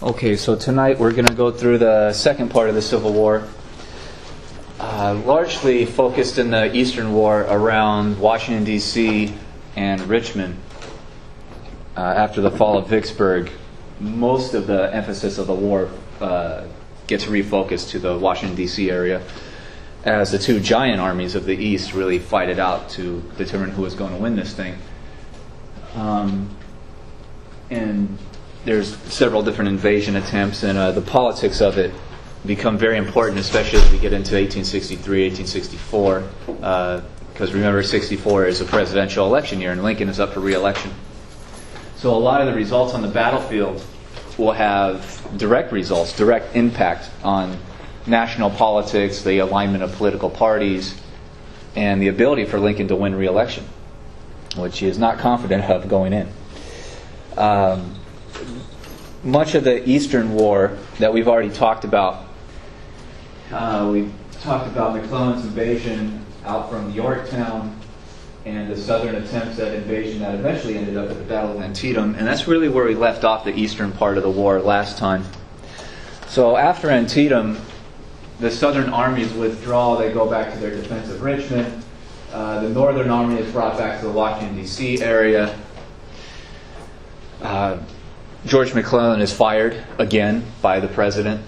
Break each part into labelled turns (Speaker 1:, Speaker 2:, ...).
Speaker 1: Okay, so tonight we're going to go through the second part of the Civil War, largely focused in the Eastern War around Washington, D.C. and Richmond. After the fall of Vicksburg, most of the emphasis of the war gets refocused to the Washington, D.C. area, as the two giant armies of the East really fight it out to determine who is going to win this thing. And there's several different invasion attempts, and the politics of it become very important, especially as we get into 1863, 1864, because remember, 64 is a presidential election year, and Lincoln is up for re-election. So a lot of the results on the battlefield will have direct results, direct impact on national politics, the alignment of political parties, and the ability for Lincoln to win re-election, which he is not confident of going in. Much of the Eastern War that we've already talked about, we've talked about McClellan's invasion out from Yorktown and the southern attempts at invasion that eventually ended up at the Battle of Antietam, and that's really where we left off the eastern part of the war last time. So after Antietam, the southern armies withdraw, they go back to their defense of Richmond. The northern army is brought back to the Washington, D.C. area. George McClellan is fired again by the president.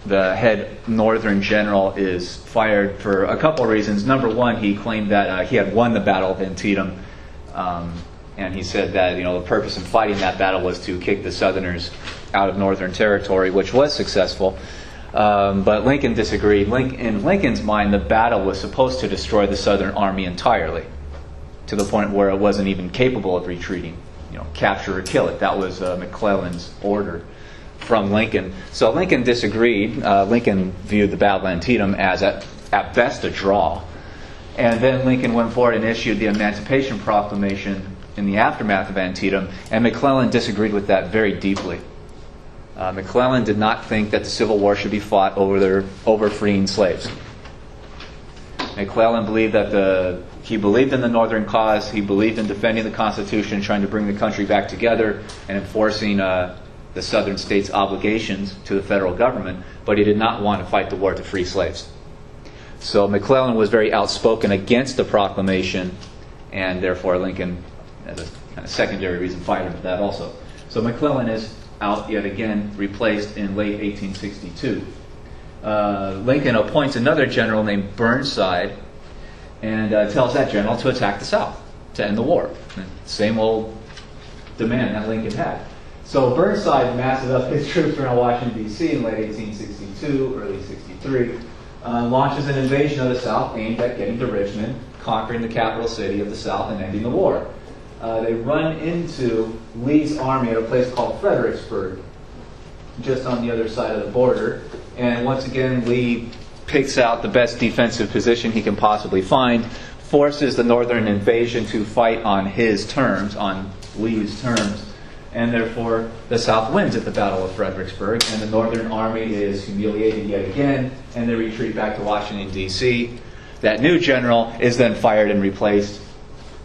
Speaker 1: The head northern general is fired for a couple of reasons. Number one, he claimed that he had won the Battle of Antietam, and he said that the purpose in fighting that battle was to kick the Southerners out of Northern territory, which was successful. But Lincoln disagreed. In Lincoln's mind, the battle was supposed to destroy the Southern army entirely, to the point where it wasn't even capable of retreating. Capture or kill it. That was McClellan's order from Lincoln. So Lincoln disagreed. Lincoln viewed the Battle of Antietam as at best a draw. And then Lincoln went forward and issued the Emancipation Proclamation in the aftermath of Antietam, and McClellan disagreed with that very deeply. McClellan did not think that the Civil War should be fought over freeing slaves. McClellan believed that he believed in the Northern cause. He believed in defending the Constitution, trying to bring the country back together, and enforcing the Southern states' obligations to the federal government. But he did not want to fight the war to free slaves. So McClellan was very outspoken against the proclamation, and therefore Lincoln, as a kind of secondary reason, fired him for that also. So McClellan is out yet again, replaced in late 1862. Lincoln appoints another general named Burnside and tells that general to attack the South to end the war. Same old demand that Lincoln had. So Burnside masses up his troops around Washington, D.C. in late 1862, early 63, launches an invasion of the South aimed at getting to Richmond, conquering the capital city of the South, and ending the war. They run into Lee's army at a place called Fredericksburg, just on the other side of the border. And once again, Lee picks out the best defensive position he can possibly find, forces the northern invasion to fight on his terms, on Lee's terms, and therefore the South wins at the Battle of Fredericksburg, and the northern army is humiliated yet again, and they retreat back to Washington, D.C. That new general is then fired and replaced.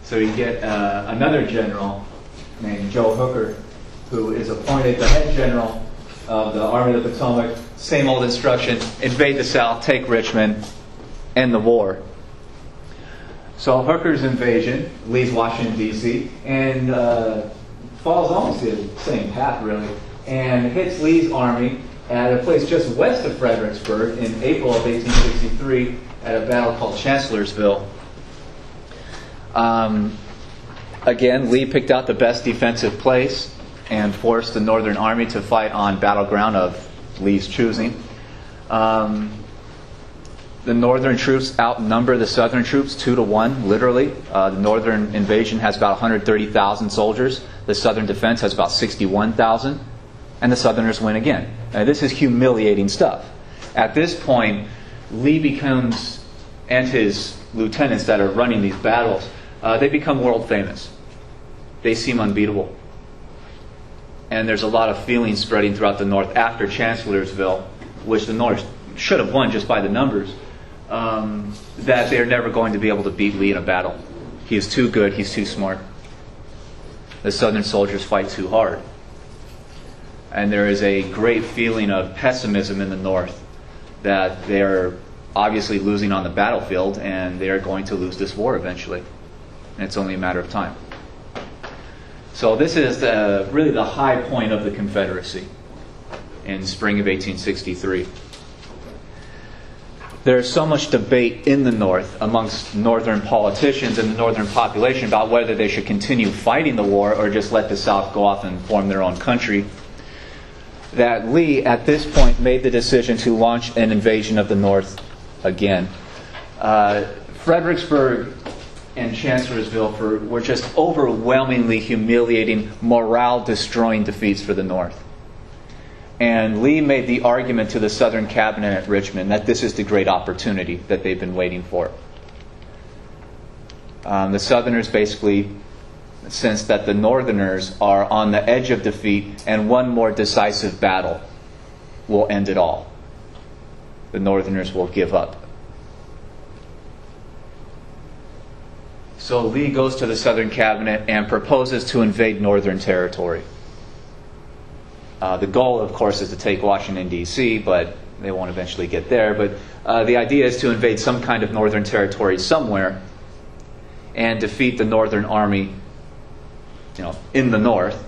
Speaker 1: So you get another general named Joe Hooker, who is appointed the head general of the Army of the Potomac. Same old instruction: invade the South, take Richmond, end the war. So Hooker's invasion leaves Washington, D.C., and follows almost the same path, really, and hits Lee's army at a place just west of Fredericksburg in April of 1863 at a battle called Chancellorsville. Again, Lee picked out the best defensive place and forced the Northern Army to fight on battleground of Lee's choosing. The Northern troops outnumber the Southern troops 2-1, literally. The Northern invasion has about 130,000 soldiers. The Southern defense has about 61,000. And the Southerners win again. Now, this is humiliating stuff. At this point, Lee becomes, and his lieutenants that are running these battles, they become world famous. They seem unbeatable. And there's a lot of feeling spreading throughout the North after Chancellorsville, which the North should have won just by the numbers, that they're never going to be able to beat Lee in a battle. He is too good, he's too smart. The Southern soldiers fight too hard. And there is a great feeling of pessimism in the North that they're obviously losing on the battlefield and they're going to lose this war eventually. And it's only a matter of time. So this is really the high point of the Confederacy in spring of 1863. There's so much debate in the North amongst Northern politicians and the Northern population about whether they should continue fighting the war or just let the South go off and form their own country, that Lee, at this point, made the decision to launch an invasion of the North again. Fredericksburg and Chancellorsville were just overwhelmingly humiliating, morale-destroying defeats for the North. And Lee made the argument to the Southern cabinet at Richmond that this is the great opportunity that they've been waiting for. The Southerners basically sense that the Northerners are on the edge of defeat and one more decisive battle will end it all. The Northerners will give up. So Lee goes to the Southern cabinet and proposes to invade Northern territory. The goal, of course, is to take Washington, D.C., but they won't eventually get there. But the idea is to invade some kind of Northern territory somewhere and defeat the Northern army, in the North,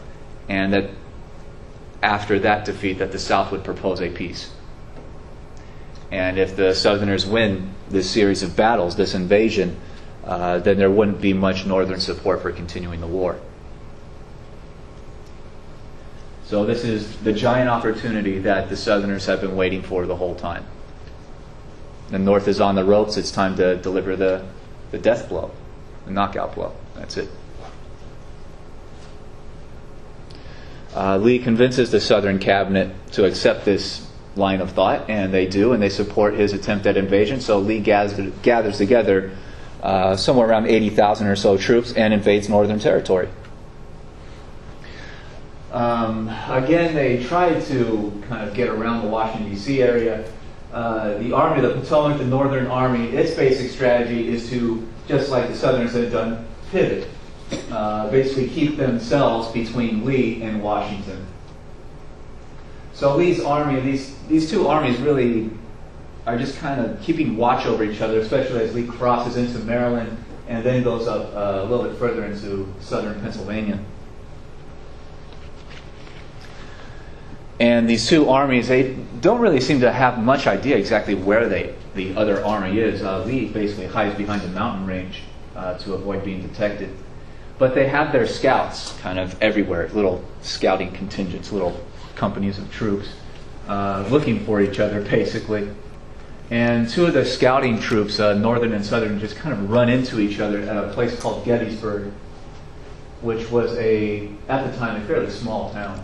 Speaker 1: and that after that defeat, that the South would propose a peace. And if the Southerners win this series of battles, this invasion, then there wouldn't be much Northern support for continuing the war. So this is the giant opportunity that the Southerners have been waiting for the whole time. The North is on the ropes. It's time to deliver the death blow, the knockout blow. That's it. Lee convinces the Southern cabinet to accept this line of thought, and they do, and they support his attempt at invasion. So Lee gathers together somewhere around 80,000 or so troops and invades Northern territory. Again, they tried to kind of get around the Washington, D.C. area. The Army of the Potomac, the Northern Army, its basic strategy is to, just like the Southerners had done, pivot. Basically keep themselves between Lee and Washington. So Lee's army, these two armies really are just kind of keeping watch over each other, especially as Lee crosses into Maryland and then goes up a little bit further into southern Pennsylvania. And these two armies, they don't really seem to have much idea exactly where the other army is. Lee basically hides behind the mountain range to avoid being detected. But they have their scouts kind of everywhere, little scouting contingents, little companies of troops looking for each other, basically. And two of the scouting troops, Northern and Southern, just kind of run into each other at a place called Gettysburg, which was at the time, a fairly small town.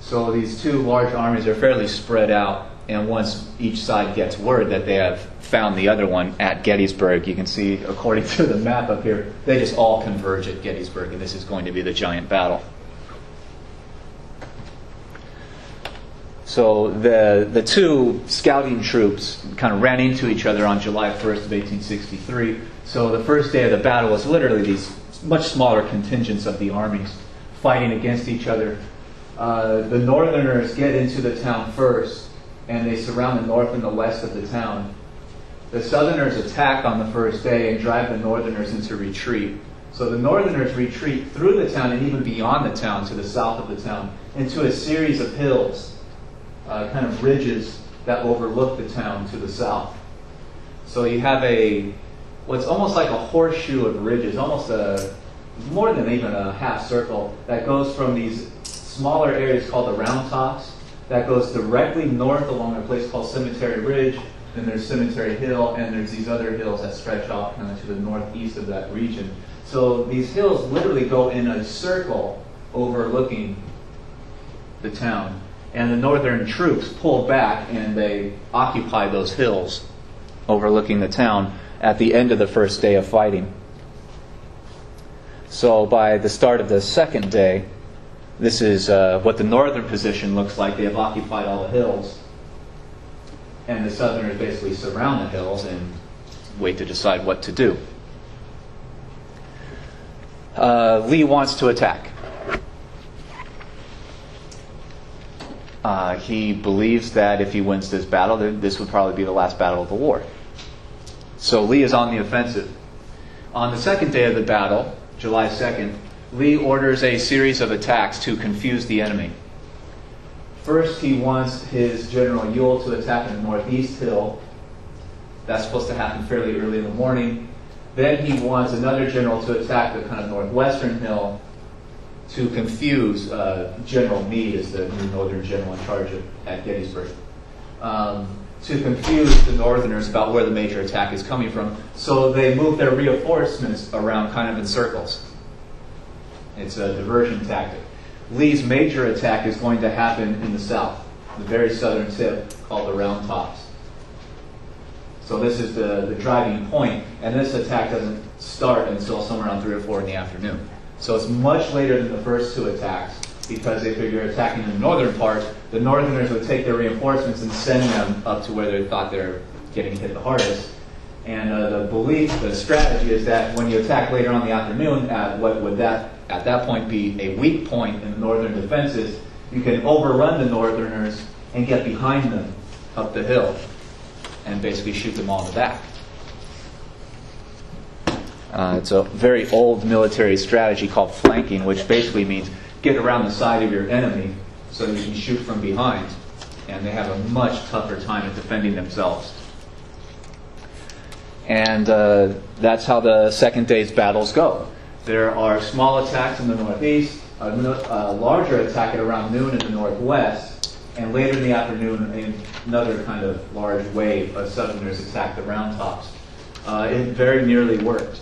Speaker 1: So these two large armies are fairly spread out, and once each side gets word that they have found the other one at Gettysburg, you can see, according to the map up here, they just all converge at Gettysburg, and this is going to be the giant battle. So the two scouting troops kind of ran into each other on July 1st of 1863. So the first day of the battle was literally these much smaller contingents of the armies fighting against each other. The Northerners get into the town first, and they surround the north and the west of the town. The Southerners attack on the first day and drive the Northerners into retreat. So the Northerners retreat through the town and even beyond the town to the south of the town into a series of hills, kind of ridges that overlook the town to the south. So you have what's almost like a horseshoe of ridges, almost more than even a half circle, that goes from these smaller areas called the Round Tops, that goes directly north along a place called Cemetery Ridge. Then there's Cemetery Hill, and there's these other hills that stretch off kind of to the northeast of that region. So these hills literally go in a circle overlooking the town. And the Northern troops pull back and they occupy those hills overlooking the town at the end of the first day of fighting. So by the start of the second day, this is what the Northern position looks like. They have occupied all the hills. And the Southerners basically surround the hills and wait to decide what to do. Lee wants to attack. He believes that if he wins this battle, then this would probably be the last battle of the war. So Lee is on the offensive. On the second day of the battle, July 2nd, Lee orders a series of attacks to confuse the enemy. First, he wants his General Ewell to attack in the northeast hill. That's supposed to happen fairly early in the morning. Then he wants another general to attack the kind of northwestern hill to confuse General Meade, as the new northern general in charge at Gettysburg, to confuse the Northerners about where the major attack is coming from. So they move their reinforcements around kind of in circles. It's a diversion tactic. Lee's major attack is going to happen in the south, the very southern tip, called the Round Tops. So this is the driving point, and this attack doesn't start until somewhere around 3 or 4 in the afternoon. So it's much later than the first two attacks, because if you're attacking in the northern part, the Northerners would take their reinforcements and send them up to where they thought they were getting hit the hardest. And the strategy is that when you attack later on in the afternoon, at what would at that point be a weak point in the northern defenses, you can overrun the Northerners and get behind them up the hill and basically shoot them all in the back. It's a very old military strategy called flanking, which basically means get around the side of your enemy so you can shoot from behind. And they have a much tougher time at defending themselves. And that's how the second day's battles go. There are small attacks in the northeast, a larger attack at around noon in the northwest, and later in the afternoon, another kind of large wave of Southerners attacked the Round Tops. It very nearly worked.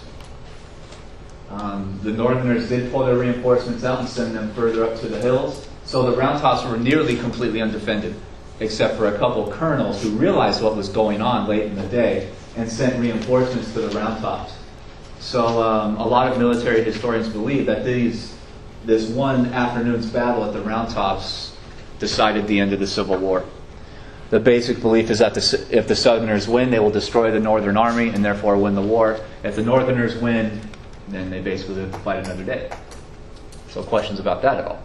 Speaker 1: The Northerners did pull their reinforcements out and send them further up to the hills, so the Round Tops were nearly completely undefended, except for a couple colonels who realized what was going on late in the day and sent reinforcements to the Round Tops. So a lot of military historians believe that this one afternoon's battle at the Round Tops decided the end of the Civil War. The basic belief is that if the Southerners win, they will destroy the Northern Army and therefore win the war. If the Northerners win, then they basically live to fight another day. So questions about that at all?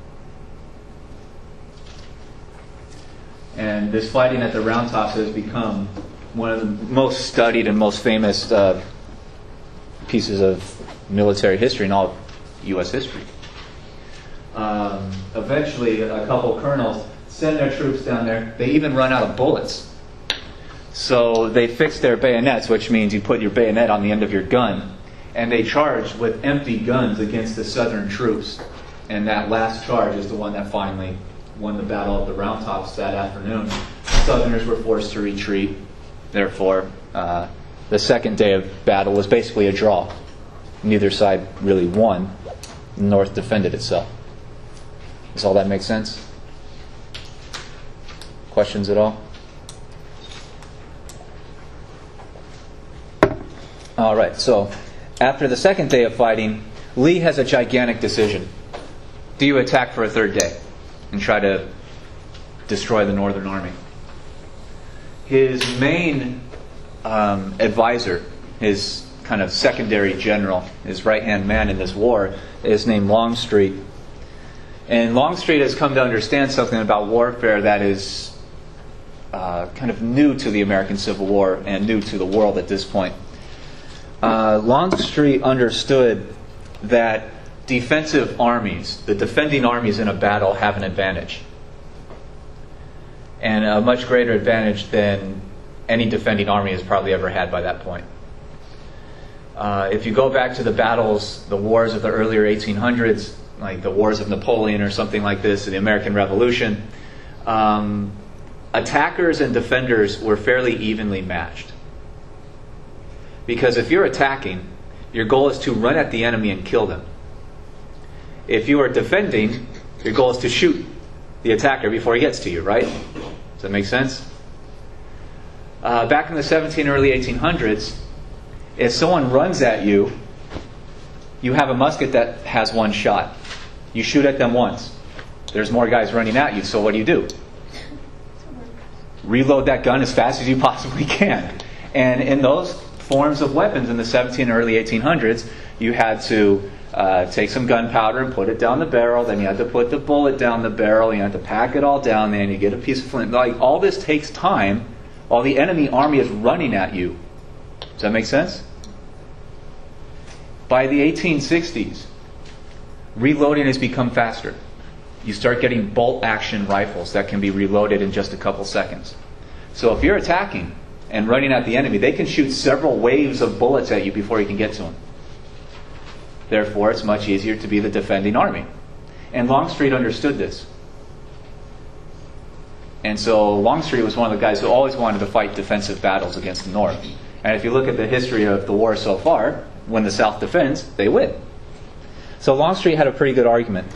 Speaker 1: And this fighting at the Round Tops has become one of the most studied and most famous pieces of military history in all of U.S. history. Eventually, a couple colonels send their troops down there. They even run out of bullets. So they fix their bayonets, which means you put your bayonet on the end of your gun, and they charge with empty guns against the Southern troops. And that last charge is the one that finally won the battle of the Round Tops that afternoon. The Southerners were forced to retreat. Therefore, the second day of battle was basically a draw. Neither side really won. The North defended itself. Does all that make sense? Questions at all? All right, so after the second day of fighting, Lee has a gigantic decision. Do you attack for a third day and try to destroy the Northern Army? His main advisor, his kind of secondary general, his right-hand man in this war, is named Longstreet. And Longstreet has come to understand something about warfare that is kind of new to the American Civil War and new to the world at this point. Longstreet understood that defensive armies, the defending armies in a battle, have an advantage. And a much greater advantage than any defending army has probably ever had by that point. If you go back to the battles, the wars of the earlier 1800s, like the wars of Napoleon or something like this, the American Revolution, attackers and defenders were fairly evenly matched. Because if you're attacking, your goal is to run at the enemy and kill them. If you are defending, your goal is to shoot the attacker before he gets to you, right? Does that make sense? Back in the 17, early 1800s, if someone runs at you, you have a musket that has one shot. You shoot at them once. There's more guys running at you, so what do? Reload that gun as fast as you possibly can. And in those forms of weapons in the 17 and early 1800s, you had to take some gunpowder and put it down the barrel. Then you have to put the bullet down the barrel. You have to pack it all down there, and you get a piece of flint. Like, all this takes time while the enemy army is running at you. Does that make sense? By the 1860s, reloading has become faster. You start getting bolt action rifles that can be reloaded in just a couple seconds. So if you're attacking and running at the enemy, they can shoot several waves of bullets at you before you can get to them. Therefore, it's much easier to be the defending army. And Longstreet understood this. And so Longstreet was one of the guys who always wanted to fight defensive battles against the North. And if you look at the history of the war so far, when the South defends, they win. So Longstreet had a pretty good argument.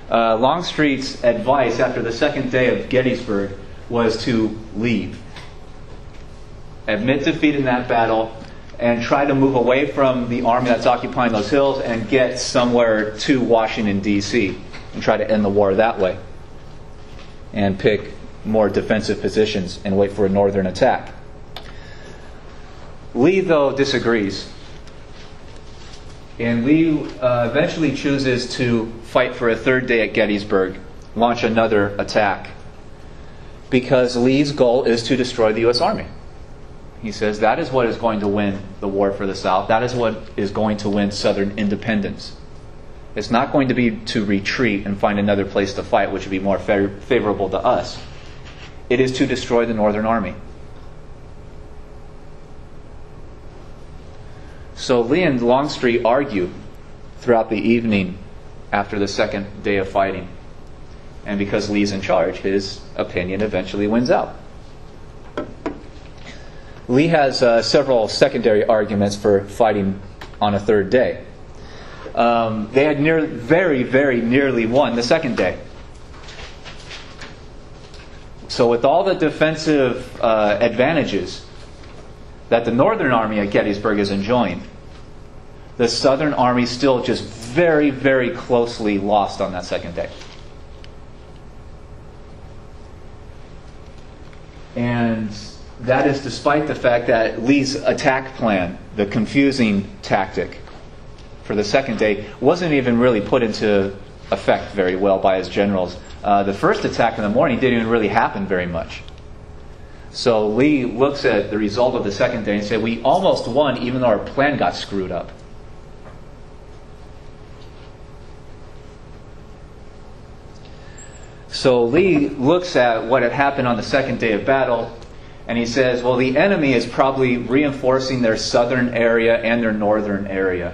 Speaker 1: Longstreet's advice after the second day of Gettysburg was to leave. Admit defeat in that battle and try to move away from the army that's occupying those hills and get somewhere to Washington, D.C. and try to end the war that way. And pick more defensive positions and wait for a northern attack. Lee, though, disagrees. And Lee eventually chooses to fight for a third day at Gettysburg, launch another attack, because Lee's goal is to destroy the U.S. Army. He says that is what is going to win the war for the South. That is what is going to win Southern independence. It's not going to be to retreat and find another place to fight, which would be more favorable to us. It is to destroy the Northern Army. So Lee and Longstreet argue throughout the evening after the second day of fighting. And because Lee's in charge, his opinion eventually wins out. Lee has several secondary arguments for fighting on a third day. They had very, very nearly won the second day. So with all the defensive advantages that the Northern Army at Gettysburg is enjoying, the Southern Army still just very, very closely lost on that second day. And that is despite the fact that Lee's attack plan, the confusing tactic for the second day, wasn't even really put into effect very well by his generals. The first attack in the morning didn't even really happen very much. So Lee looks at the result of the second day and said, we almost won even though our plan got screwed up. So Lee looks at what had happened on the second day of battle, and he says, well, the enemy is probably reinforcing their southern area and their northern area,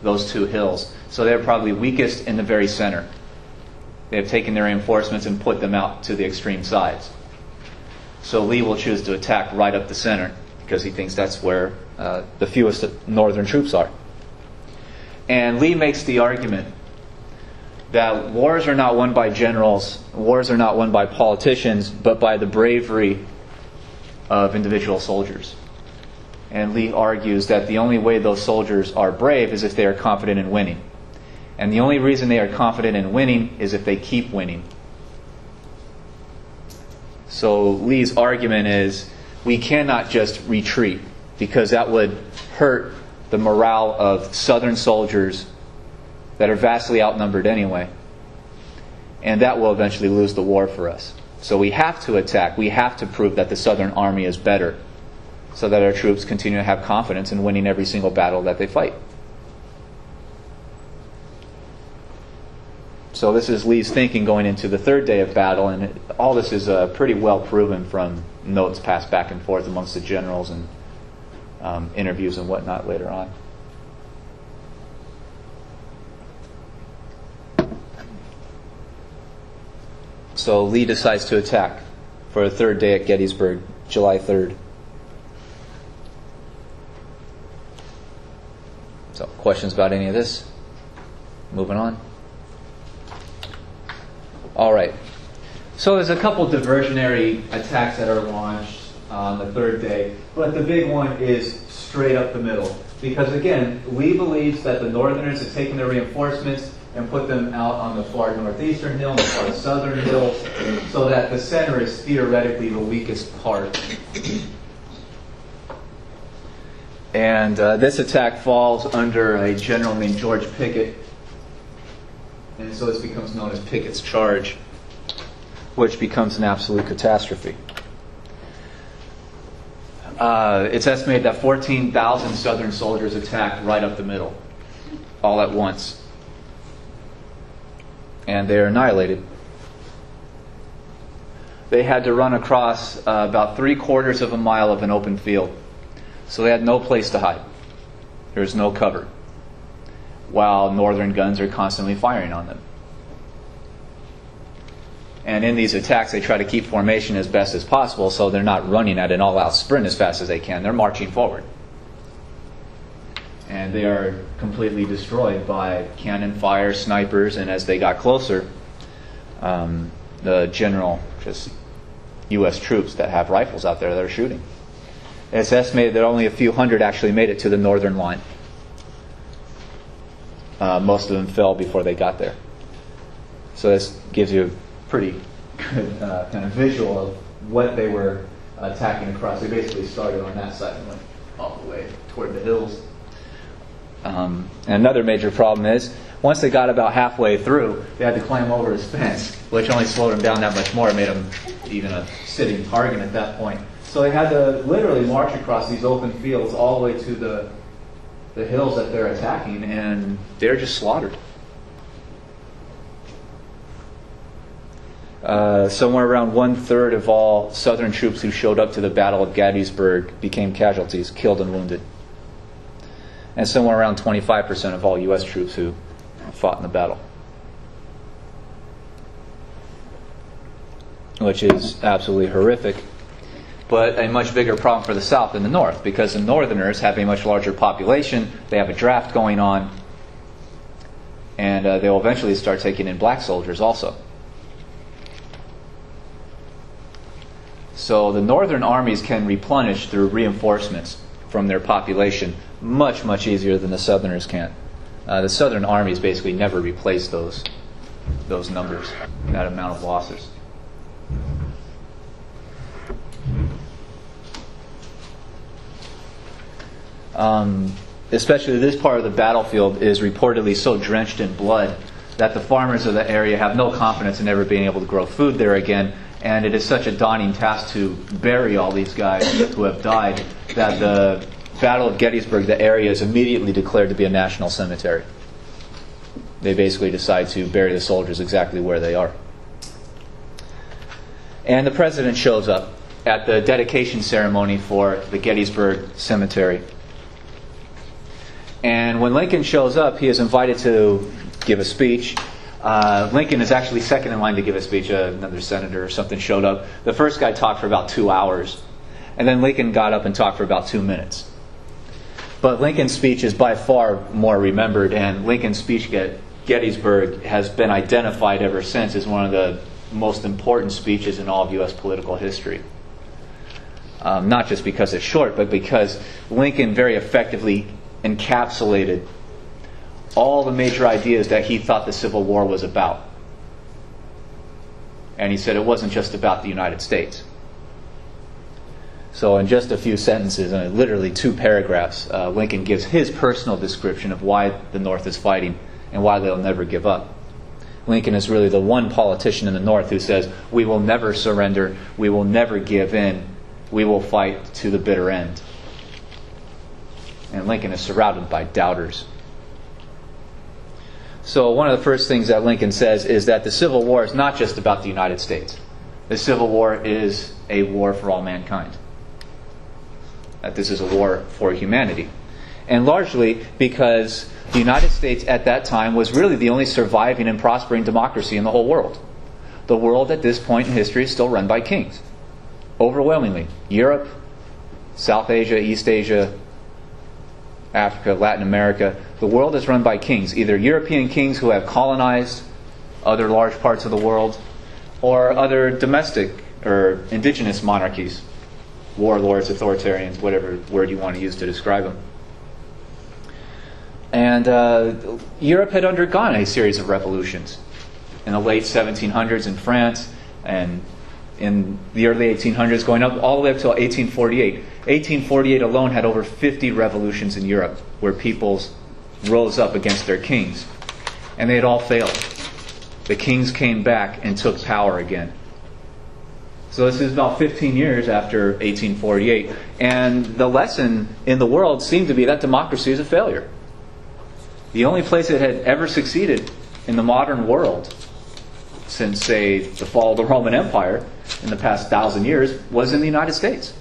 Speaker 1: those two hills. So they're probably weakest in the very center. They have taken their reinforcements and put them out to the extreme sides. So Lee will choose to attack right up the center because he thinks that's where the fewest northern troops are. And Lee makes the argument that wars are not won by generals, wars are not won by politicians, but by the bravery of individual soldiers. And Lee argues that the only way those soldiers are brave is if they are confident in winning. And the only reason they are confident in winning is if they keep winning. So Lee's argument is we cannot just retreat because that would hurt the morale of Southern soldiers that are vastly outnumbered anyway. And that will eventually lose the war for us. So we have to attack. We have to prove that the Southern Army is better so that our troops continue to have confidence in winning every single battle that they fight. So this is Lee's thinking going into the third day of battle, and all this is pretty well proven from notes passed back and forth amongst the generals and interviews and whatnot later on. So Lee decides to attack for a third day at Gettysburg, July 3rd. So, questions about any of this? Moving on. All right. So there's a couple diversionary attacks that are launched on the third day, but the big one is straight up the middle. Because again, Lee believes that the Northerners have taken their reinforcements and put them out on the far northeastern hill and the far southern hills, so that the center is theoretically the weakest part. And this attack falls under a general named George Pickett. And so this becomes known as Pickett's Charge, which becomes an absolute catastrophe. It's estimated that 14,000 Southern soldiers attacked right up the middle, all at once. And they are annihilated. They had to run across about 3/4 of a mile of an open field. So they had no place to hide. There was no cover, while Northern guns are constantly firing on them. And in these attacks, they try to keep formation as best as possible, so they're not running at an all-out sprint as fast as they can. They're marching forward. And they are completely destroyed by cannon fire, snipers, and as they got closer, the general, just U.S. troops that have rifles out there that are shooting. It's estimated that only a few hundred actually made it to the northern line. Most of them fell before they got there. So this gives you a pretty good kind of visual of what they were attacking across. They basically started on that side and went all the way toward the hills. And another major problem is, once they got about halfway through, they had to climb over his fence, which only slowed them down that much more. It made them even a sitting target at that point. So they had to literally march across these open fields all the way to the hills that they're attacking, and they're just slaughtered. Somewhere around 1/3 of all Southern troops who showed up to the Battle of Gettysburg became casualties, killed and wounded. And somewhere around 25% of all U.S. troops who fought in the battle. Which is absolutely horrific. But a much bigger problem for the South than the North, because the Northerners have a much larger population, they have a draft going on, and they will eventually start taking in black soldiers also. So the Northern armies can replenish through reinforcements from their population much, much easier than the Southerners can. The Southern armies basically never replace those numbers, that amount of losses. Especially this part of the battlefield is reportedly so drenched in blood that the farmers of the area have no confidence in ever being able to grow food there again, and it is such a daunting task to bury all these guys who have died that the Battle of Gettysburg, the area, is immediately declared to be a national cemetery. They basically decide to bury the soldiers exactly where they are. And the president shows up at the dedication ceremony for the Gettysburg Cemetery. And when Lincoln shows up, he is invited to give a speech. Lincoln is actually second in line to give a speech. Another senator or something showed up. The first guy talked for about 2 hours. And then Lincoln got up and talked for about 2 minutes. But Lincoln's speech is by far more remembered, and Lincoln's speech at Gettysburg has been identified ever since as one of the most important speeches in all of U.S. political history. Not just because it's short, but because Lincoln very effectively encapsulated all the major ideas that he thought the Civil War was about. And he said it wasn't just about the United States. So in just a few sentences, literally 2 paragraphs, Lincoln gives his personal description of why the North is fighting and why they'll never give up. Lincoln is really the one politician in the North who says, we will never surrender, we will never give in, we will fight to the bitter end. And Lincoln is surrounded by doubters. So one of the first things that Lincoln says is that the Civil War is not just about the United States. The Civil War is a war for all mankind. That this is a war for humanity. And largely because the United States at that time was really the only surviving and prospering democracy in the whole world. The world at this point in history is still run by kings. Overwhelmingly. Europe, South Asia, East Asia, Africa, Latin America. The world is run by kings. Either European kings who have colonized other large parts of the world, or other domestic or indigenous monarchies. Warlords, authoritarians, whatever word you want to use to describe them. And Europe had undergone a series of revolutions in the late 1700s in France, and in the early 1800s, going up all the way up to 1848. 1848 alone had over 50 revolutions in Europe where peoples rose up against their kings. And they had all failed. The kings came back and took power again. So this is about 15 years after 1848. And the lesson in the world seemed to be that democracy is a failure. The only place it had ever succeeded in the modern world since, say, the fall of the Roman Empire in the past 1,000 years was in the United States.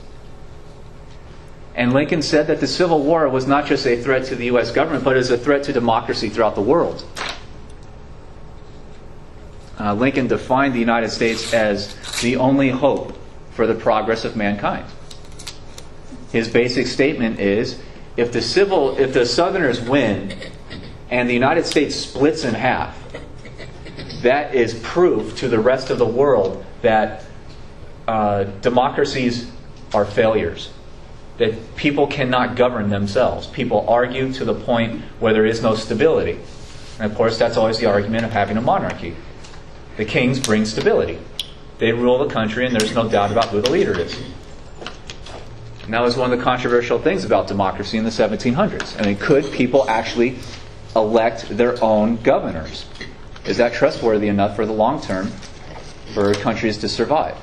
Speaker 1: And Lincoln said that the Civil War was not just a threat to the U.S. government, but is a threat to democracy throughout the world. Lincoln defined the United States as the only hope for the progress of mankind. His basic statement is, if the Southerners win and the United States splits in half, that is proof to the rest of the world that democracies are failures, that people cannot govern themselves. People argue to the point where there is no stability. And of course, that's always the argument of having a monarchy. The kings bring stability. They rule the country, and there's no doubt about who the leader is. And that was one of the controversial things about democracy in the 1700s. I mean, could people actually elect their own governors? Is that trustworthy enough for the long term for countries to survive?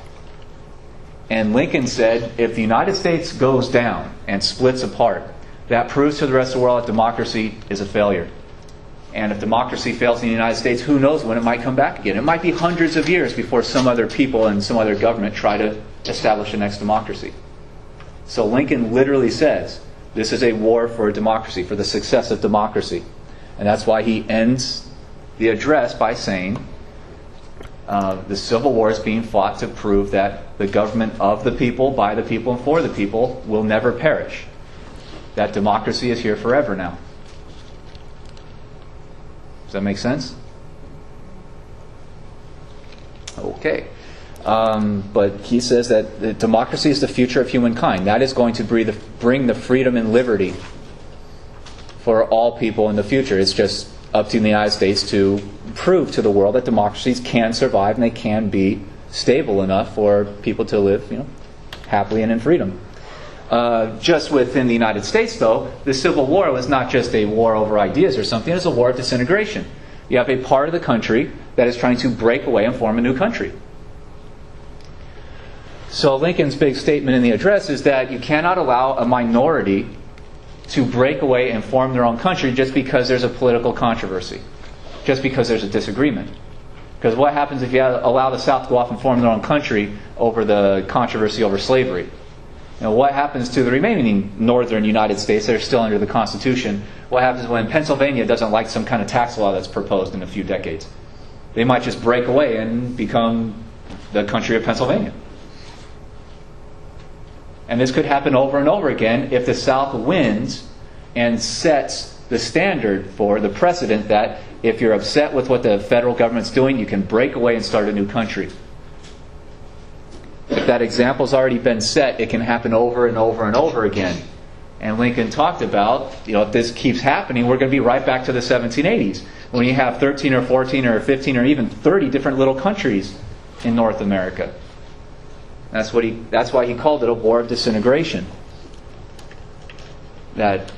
Speaker 1: And Lincoln said, if the United States goes down and splits apart, that proves to the rest of the world that democracy is a failure. And if democracy fails in the United States, who knows when it might come back again. It might be hundreds of years before some other people and some other government try to establish the next democracy. So Lincoln literally says, this is a war for democracy, for the success of democracy. And that's why he ends the address by saying, the Civil War is being fought to prove that the government of the people, by the people, and for the people will never perish. That democracy is here forever now. Does that make sense? Okay. But he says that democracy is the future of humankind. That is going to bring the freedom and liberty for all people in the future. It's just up to the United States to prove to the world that democracies can survive and they can be stable enough for people to live, happily and in freedom. Just within the United States, though, the Civil War was not just a war over ideas or something. It was a war of disintegration. You have a part of the country that is trying to break away and form a new country. So Lincoln's big statement in the address is that you cannot allow a minority to break away and form their own country just because there's a political controversy, just because there's a disagreement. Because what happens if you allow the South to go off and form their own country over the controversy over slavery? What happens to the remaining northern United States that are still under the Constitution? What happens when Pennsylvania doesn't like some kind of tax law that's proposed in a few decades? They might just break away and become the country of Pennsylvania. And this could happen over and over again if the South wins and sets the standard for the precedent that if you're upset with what the federal government's doing, you can break away and start a new country. If that example's already been set, it can happen over and over and over again. And Lincoln talked about, if this keeps happening, we're going to be right back to the 1780s, when you have 13 or 14 or 15 or even 30 different little countries in North America. That's why he called it a war of disintegration. That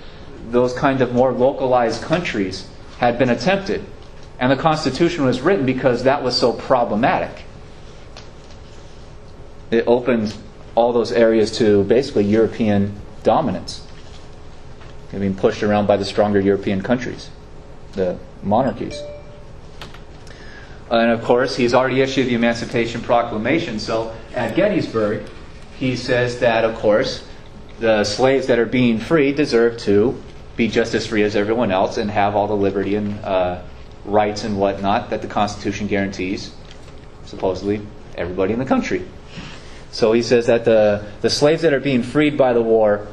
Speaker 1: those kind of more localized countries had been attempted. And the Constitution was written because that was so problematic. It opened all those areas to basically European dominance. They're being pushed around by the stronger European countries, the monarchies. And of course, he's already issued the Emancipation Proclamation. So at Gettysburg, he says that, of course, the slaves that are being freed deserve to be just as free as everyone else and have all the liberty and rights and whatnot that the Constitution guarantees, supposedly, everybody in the country. So he says that the slaves that are being freed by the war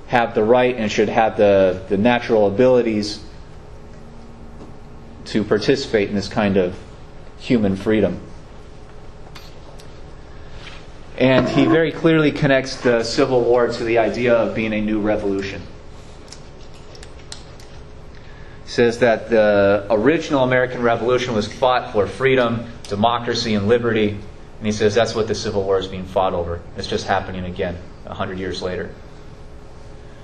Speaker 1: have the right and should have the natural abilities to participate in this kind of human freedom. And he very clearly connects the Civil War to the idea of being a new revolution. He says that the original American Revolution was fought for freedom, democracy, and liberty. And he says that's what the Civil War is being fought over. It's just happening again 100 years later.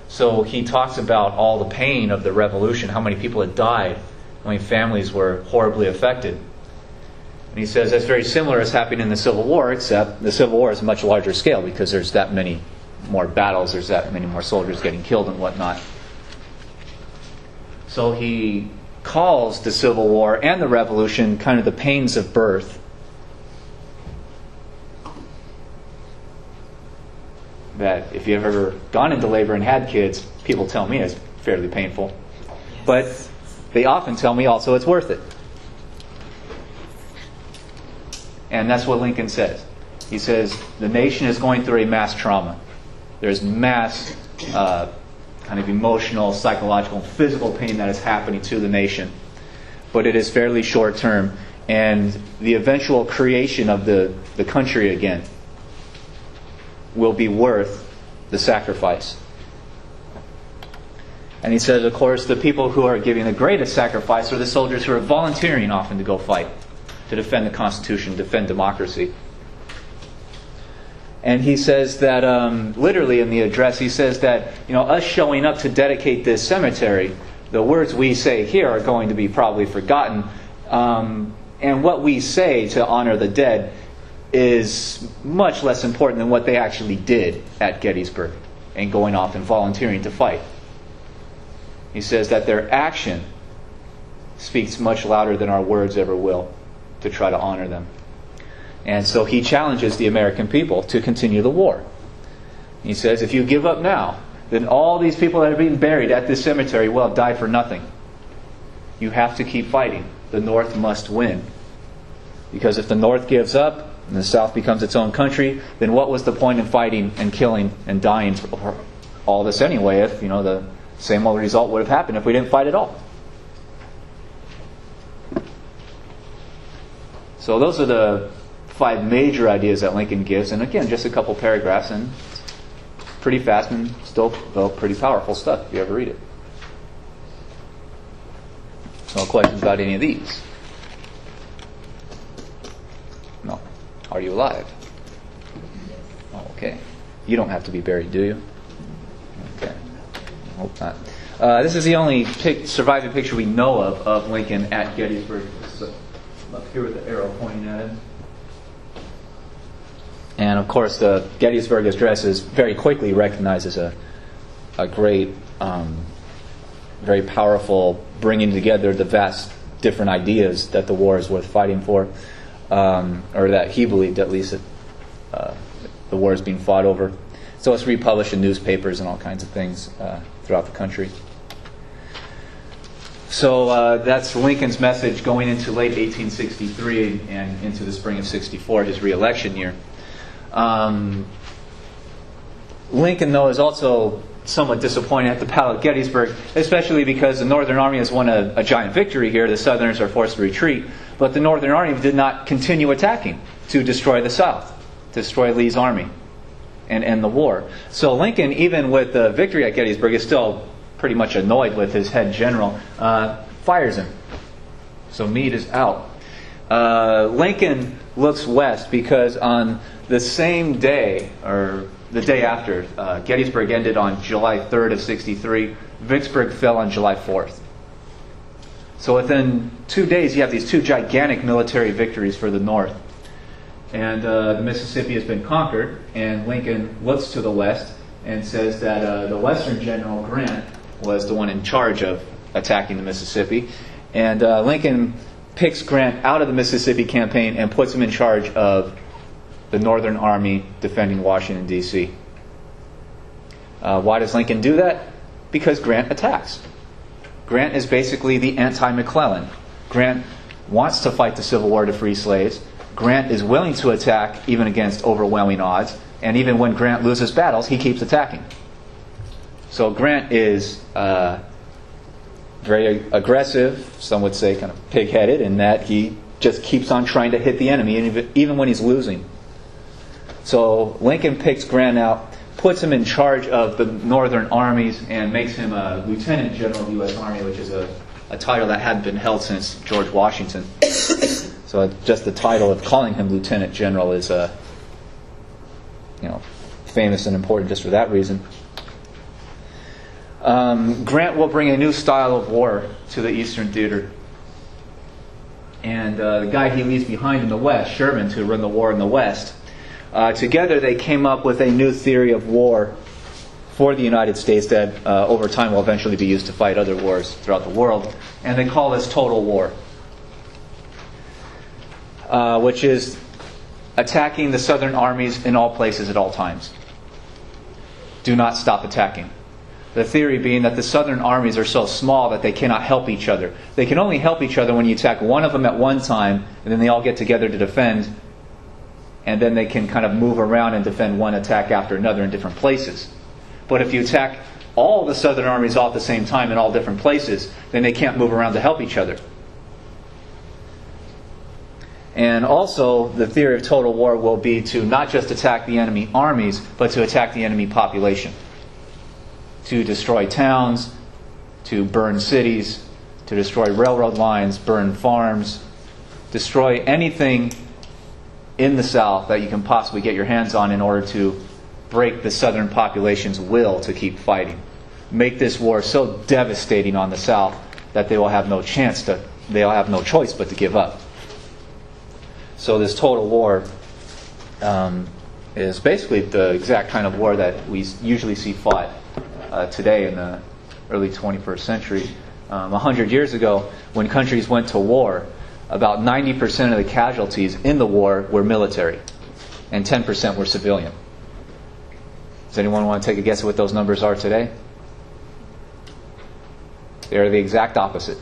Speaker 1: So he talks about all the pain of the revolution, how many people had died, how many families were horribly affected. And he says that's very similar as happening in the Civil War, except the Civil War is a much larger scale because there's that many more battles, there's that many more soldiers getting killed and whatnot. So he calls the Civil War and the Revolution kind of the pains of birth. That if you've ever gone into labor and had kids, people tell me it's fairly painful. But they often tell me also it's worth it. And that's what Lincoln says. He says the nation is going through a mass trauma. There's mass kind of emotional, psychological, and physical pain that is happening to the nation. But it is fairly short term. And the eventual creation of the country again will be worth the sacrifice. And he says, of course, the people who are giving the greatest sacrifice are the soldiers who are volunteering often to go fight, to defend the Constitution, defend democracy. And he says that, literally in the address, he says that, us showing up to dedicate this cemetery, the words we say here are going to be probably forgotten. And what we say to honor the dead is much less important than what they actually did at Gettysburg and going off and volunteering to fight. He says that their action speaks much louder than our words ever will to try to honor them. And so he challenges the American people to continue the war. He says, if you give up now, then all these people that are being buried at this cemetery will have died for nothing. You have to keep fighting. The North must win. Because if the North gives up and the South becomes its own country, then what was the point in fighting and killing and dying for all this anyway if, the same old result would have happened if we didn't fight at all? So those are the 5 major ideas that Lincoln gives. And again, just a couple paragraphs, and it's pretty fast and still, though, pretty powerful stuff if you ever read it. No questions about any of these? No. Are you alive? Oh, okay. You don't have to be buried, do you? Okay. I hope not. This is the only surviving picture we know of Lincoln at Gettysburg. So, up here with the arrow pointing at it. And of course, the Gettysburg Address is very quickly recognized as a great, very powerful bringing together the vast different ideas that the war is worth fighting for, or that he believed at least that the war is being fought over. So it's republished in newspapers and all kinds of things throughout the country. So that's Lincoln's message going into late 1863 and into the spring of 64, his re-election year. Lincoln, though, is also somewhat disappointed at the Battle of Gettysburg, especially because the Northern Army has won a giant victory here. The Southerners are forced to retreat, but the Northern Army did not continue attacking to destroy the South, to destroy Lee's army and end the war. So Lincoln, even with the victory at Gettysburg, is still pretty much annoyed with his head general, fires him. So Meade is out. Lincoln looks west because on the same day, or the day after, Gettysburg ended on July 3rd of 63. Vicksburg fell on July 4th. So within 2 days, you have these 2 gigantic military victories for the North. And the Mississippi has been conquered, and Lincoln looks to the west and says that the Western General Grant was the one in charge of attacking the Mississippi. And Lincoln picks Grant out of the Mississippi campaign and puts him in charge of the Northern Army defending Washington, D.C. Why does Lincoln do that? Because Grant attacks. Grant is basically the anti-McClellan. Grant wants to fight the Civil War to free slaves. Grant is willing to attack even against overwhelming odds. And even when Grant loses battles, he keeps attacking. So Grant is very aggressive, some would say kind of pig-headed, in that he just keeps on trying to hit the enemy even when he's losing. So Lincoln picks Grant out, puts him in charge of the Northern armies, and makes him a Lieutenant General of the U.S. Army, which is a title that hadn't been held since George Washington. So just the title of calling him Lieutenant General is famous and important just for that reason. Grant will bring a new style of war to the Eastern Theater. And the guy he leaves behind in the West, Sherman, to run the war in the West, together they came up with a new theory of war for the United States that over time will eventually be used to fight other wars throughout the world. And they call this total war, which is attacking the Southern armies in all places at all times. Do not stop attacking. The theory being that the Southern armies are so small that they cannot help each other. They can only help each other when you attack one of them at one time, and then they all get together to defend, and then they can kind of move around and defend one attack after another in different places. But if you attack all the Southern armies all at the same time in all different places, then they can't move around to help each other. And also, the theory of total war will be to not just attack the enemy armies, but to attack the enemy population. To destroy towns, to burn cities, to destroy railroad lines, burn farms, destroy anything in the South that you can possibly get your hands on in order to break the Southern population's will to keep fighting. Make this war so devastating on the South that they'll have no choice but to give up. So this total war is basically the exact kind of war that we usually see fought today in the early 21st century. 100 years ago, when countries went to war, about 90% of the casualties in the war were military, and 10% were civilian. Does anyone want to take a guess at what those numbers are today? They are the exact opposite.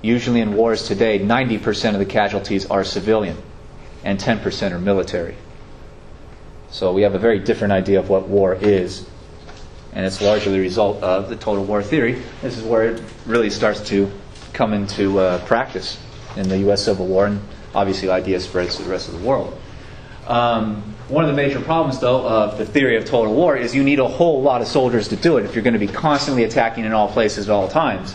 Speaker 1: Usually in wars today, 90% of the casualties are civilian, and 10% are military. So we have a very different idea of what war is, and it's largely the result of the total war theory. This is where it really starts to come into practice in the U.S. Civil War, and obviously the idea spreads to the rest of the world. One of the major problems, though, of the theory of total war is you need a whole lot of soldiers to do it if you're going to be constantly attacking in all places at all times.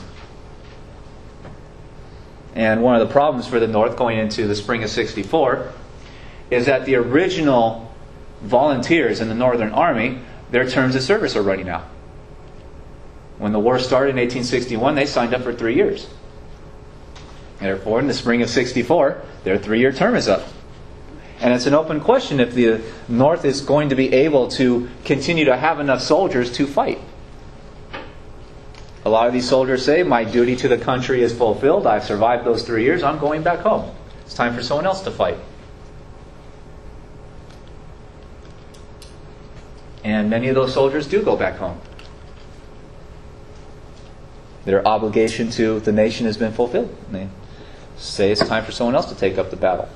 Speaker 1: And one of the problems for the North going into the spring of '64 is that the original volunteers in the Northern Army, their terms of service are running out. When the war started in 1861, they signed up for 3 years. Therefore, in the spring of '64, their 3-year term is up. And it's an open question if the North is going to be able to continue to have enough soldiers to fight. A lot of these soldiers say, my duty to the country is fulfilled. I've survived those 3 years. I'm going back home. It's time for someone else to fight. And many of those soldiers do go back home. Their obligation to the nation has been fulfilled. And they say it's time for someone else to take up the battle.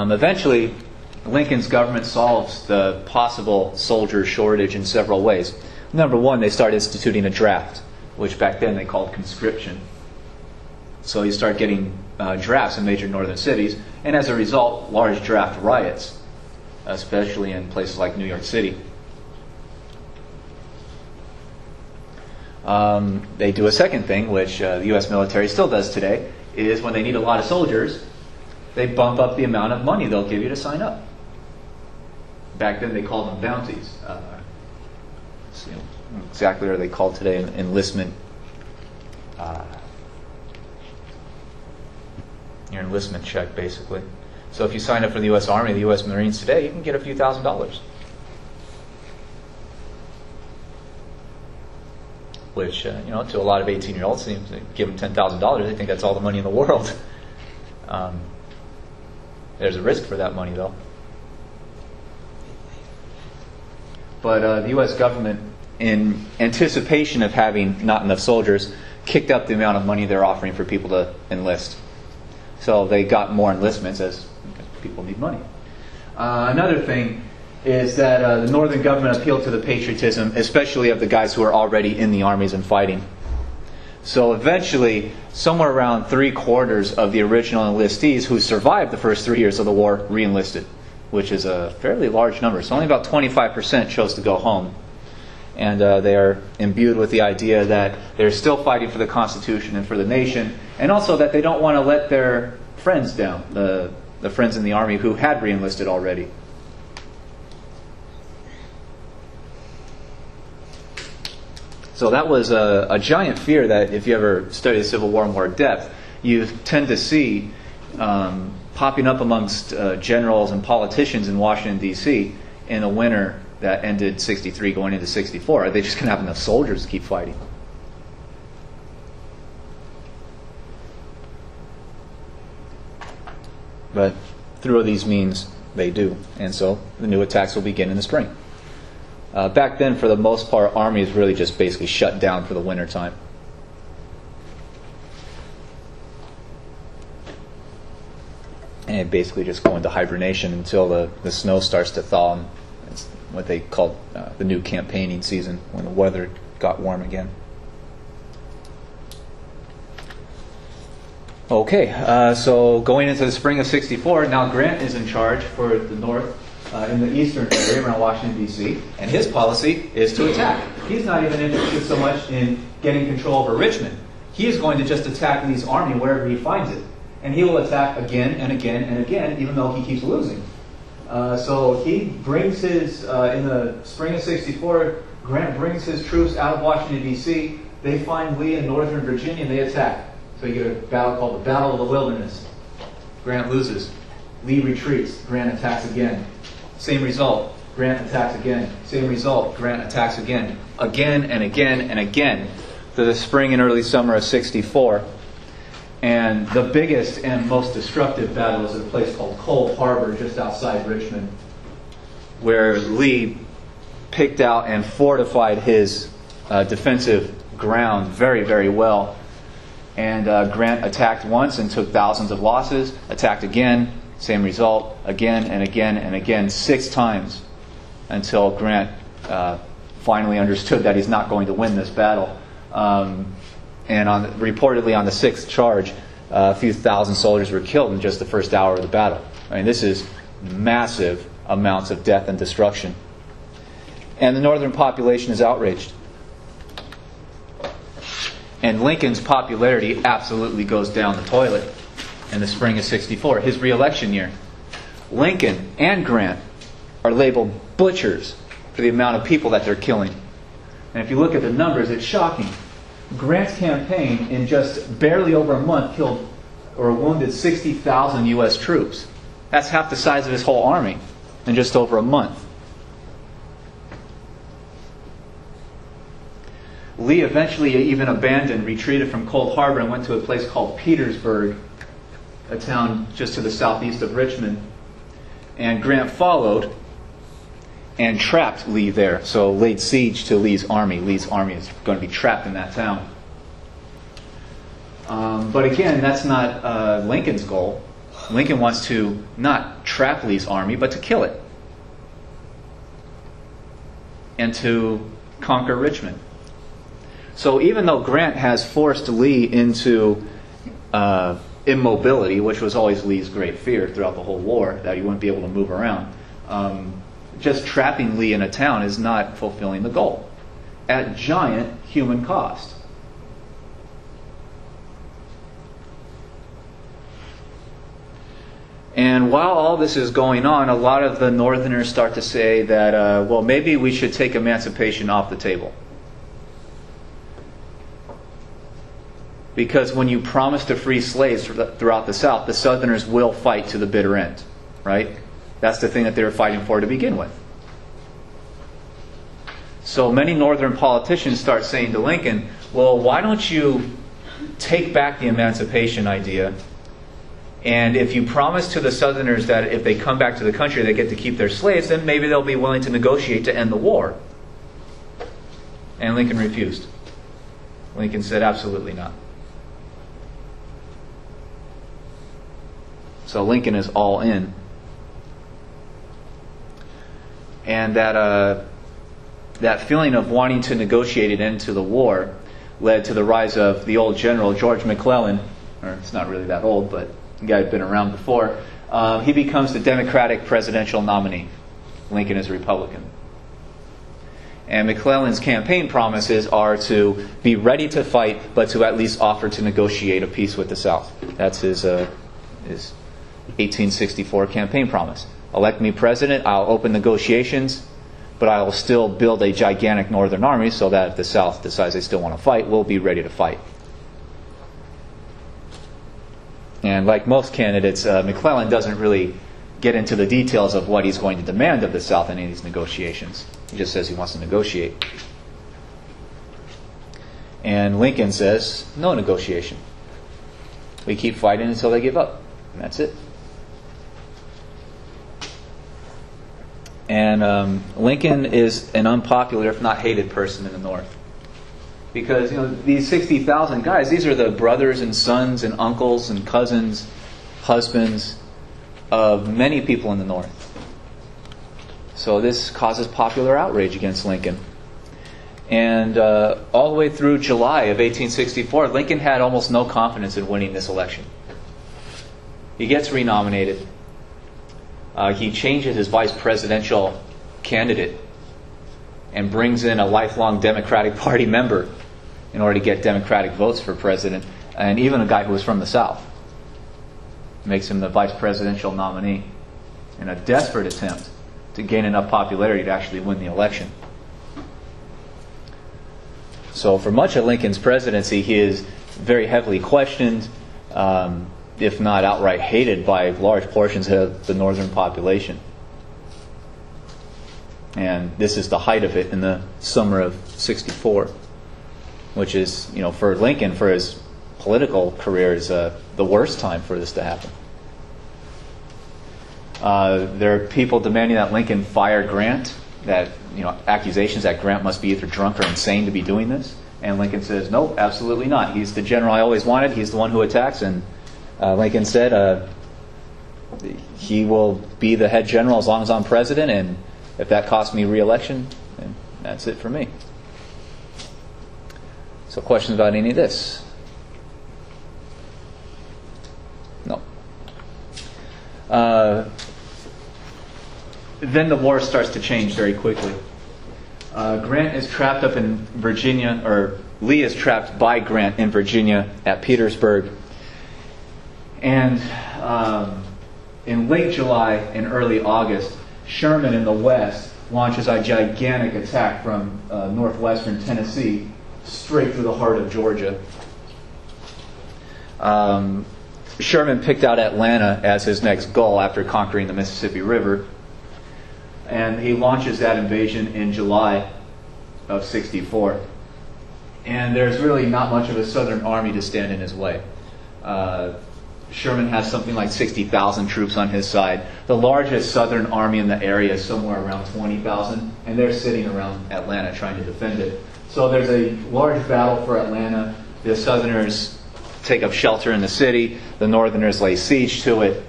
Speaker 1: Eventually, Lincoln's government solves the possible soldier shortage in several ways. Number one, they start instituting a draft, which back then they called conscription. So you start getting drafts in major northern cities, and as a result, large draft riots, especially in places like New York City. They do a second thing, which the U.S. military still does today, is when they need a lot of soldiers, they bump up the amount of money they'll give you to sign up. Back then they called them bounties. Exactly what are they called today? Enlistment. Your enlistment check, basically. So if you sign up for the U.S. Army, the U.S. Marines today, you can get a few $1,000s. Which, to a lot of 18-year-olds, seems to give them $10,000. They think that's all the money in the world. There's a risk for that money, though. But the U.S. government, in anticipation of having not enough soldiers, kicked up the amount of money they're offering for people to enlist. So they got more enlistments as people need money. Another thing is that the Northern government appealed to the patriotism, especially of the guys who are already in the armies and fighting. So eventually, somewhere around 3/4 of the original enlistees who survived the first 3 years of the war re-enlisted, which is a fairly large number. So only about 25% chose to go home. And they are imbued with the idea that they're still fighting for the Constitution and for the nation, and also that they don't want to let their friends down, the friends in the army who had re-enlisted already. So that was a giant fear that if you ever study the Civil War in more depth, you tend to see popping up amongst generals and politicians in Washington, D.C. in the winter that ended 63 going into 64. Are they just going to have enough soldiers to keep fighting? But through these means, they do. And so the new attacks will begin in the spring. Back then, for the most part, armies really just basically shut down for the winter time. And basically just go into hibernation until the snow starts to thaw. And it's what they called the new campaigning season, when the weather got warm again. Okay, so going into the spring of 64, now Grant is in charge for the North in the eastern area around Washington, D.C., and his policy is to attack. He's not even interested so much in getting control over Richmond. He is going to just attack Lee's army wherever he finds it. And he will attack again and again and again, even though he keeps losing. So he brings his, in the spring of 64, Grant brings his troops out of Washington, D.C. They find Lee in northern Virginia and they attack. So you get a battle called the Battle of the Wilderness. Grant loses. Lee retreats. Grant attacks again. Same result. Grant attacks again. Same result. Grant attacks again. Again and again and again through the spring and early summer of 64. And the biggest and most destructive battle is at a place called Cold Harbor, just outside Richmond, where Lee picked out and fortified his defensive ground very, very well. And Grant attacked once and took thousands of losses, attacked again, same result, again and again and again, 6 times, until Grant finally understood that he's not going to win this battle. And reportedly on the 6th charge, a few thousand soldiers were killed in just the first hour of the battle. I mean, this is massive amounts of death and destruction. And the northern population is outraged. And Lincoln's popularity absolutely goes down the toilet in the spring of 64, his re-election year. Lincoln and Grant are labeled butchers for the amount of people that they're killing. And if you look at the numbers, it's shocking. Grant's campaign, in just barely over a month, killed or wounded 60,000 U.S. troops. That's half the size of his whole army in just over a month. Lee eventually even retreated from Cold Harbor and went to a place called Petersburg, a town just to the southeast of Richmond. And Grant followed and trapped Lee there. So laid siege to Lee's army. Lee's army is going to be trapped in that town. But again, that's not Lincoln's goal. Lincoln wants to not trap Lee's army, but to kill it. And to conquer Richmond. So even though Grant has forced Lee into immobility, which was always Lee's great fear throughout the whole war, that he wouldn't be able to move around, just trapping Lee in a town is not fulfilling the goal at giant human cost. And while all this is going on, a lot of the Northerners start to say that, well, maybe we should take emancipation off the table. Because when you promise to free slaves throughout the South, the Southerners will fight to the bitter end, right? That's the thing that they were fighting for to begin with. So many Northern politicians start saying to Lincoln, well, why don't you take back the emancipation idea, and if you promise to the Southerners that if they come back to the country they get to keep their slaves, then maybe they'll be willing to negotiate to end the war. And Lincoln refused. Lincoln said, absolutely not. So Lincoln is all in. And that feeling of wanting to negotiate an end to the war led to the rise of the old general, George McClellan, or it's not really that old, but the guy had been around before. He becomes the Democratic presidential nominee. Lincoln is a Republican. And McClellan's campaign promises are to be ready to fight, but to at least offer to negotiate a peace with the South. That's his 1864 campaign promise. Elect me president, I'll open negotiations, but I will still build a gigantic Northern army so that if the South decides they still want to fight, we'll be ready to fight. And like most candidates, McClellan doesn't really get into the details of what he's going to demand of the South in any of these negotiations. He just says he wants to negotiate. And Lincoln says, no negotiation. We keep fighting until they give up. And that's it. And Lincoln is an unpopular, if not hated, person in the North. Because these 60,000 guys, these are the brothers and sons and uncles and cousins, husbands of many people in the North. So this causes popular outrage against Lincoln. And all the way through July of 1864, Lincoln had almost no confidence in winning this election. He gets renominated. He changes his vice presidential candidate and brings in a lifelong Democratic Party member in order to get Democratic votes for president, and even a guy who was from the South. Makes him the vice presidential nominee in a desperate attempt to gain enough popularity to actually win the election. So for much of Lincoln's presidency, he is very heavily questioned, if not outright hated by large portions of the northern population. And this is the height of it in the summer of '64, which is, for Lincoln, for his political career, is the worst time for this to happen. There are people demanding that Lincoln fire Grant, that accusations that Grant must be either drunk or insane to be doing this. And Lincoln says, nope, absolutely not. He's the general I always wanted. He's the one who attacks. And Lincoln said he will be the head general as long as I'm president, and if that costs me re-election, then that's it for me. So questions about any of this? No. Then the war starts to change very quickly. Grant is trapped up in Virginia, or Lee is trapped by Grant in Virginia at Petersburg. And in late July and early August, Sherman in the West launches a gigantic attack from northwestern Tennessee straight through the heart of Georgia. Sherman picked out Atlanta as his next goal after conquering the Mississippi River. And he launches that invasion in July of '64. And there's really not much of a Southern army to stand in his way. Sherman has something like 60,000 troops on his side. The largest Southern army in the area is somewhere around 20,000, and they're sitting around Atlanta trying to defend it. So there's a large battle for Atlanta. The Southerners take up shelter in the city. The Northerners lay siege to it.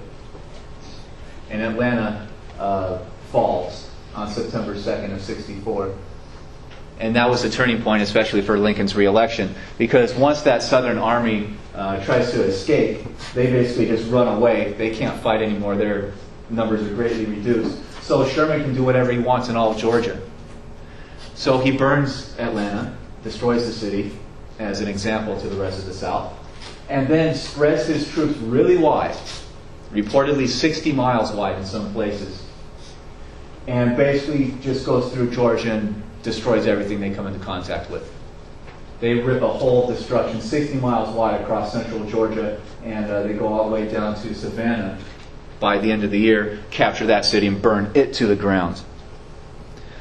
Speaker 1: And Atlanta falls on September 2nd of '64. And that was the turning point, especially for Lincoln's re-election, because once that Southern army tries to escape, they basically just run away. They can't fight anymore. Their numbers are greatly reduced. So Sherman can do whatever he wants in all of Georgia. So he burns Atlanta, destroys the city as an example to the rest of the South, and then spreads his troops really wide, reportedly 60 miles wide in some places, and basically just goes through Georgia and destroys everything they come into contact with. They rip a whole destruction 60 miles wide across central Georgia, and they go all the way down to Savannah by the end of the year, capture that city and burn it to the ground.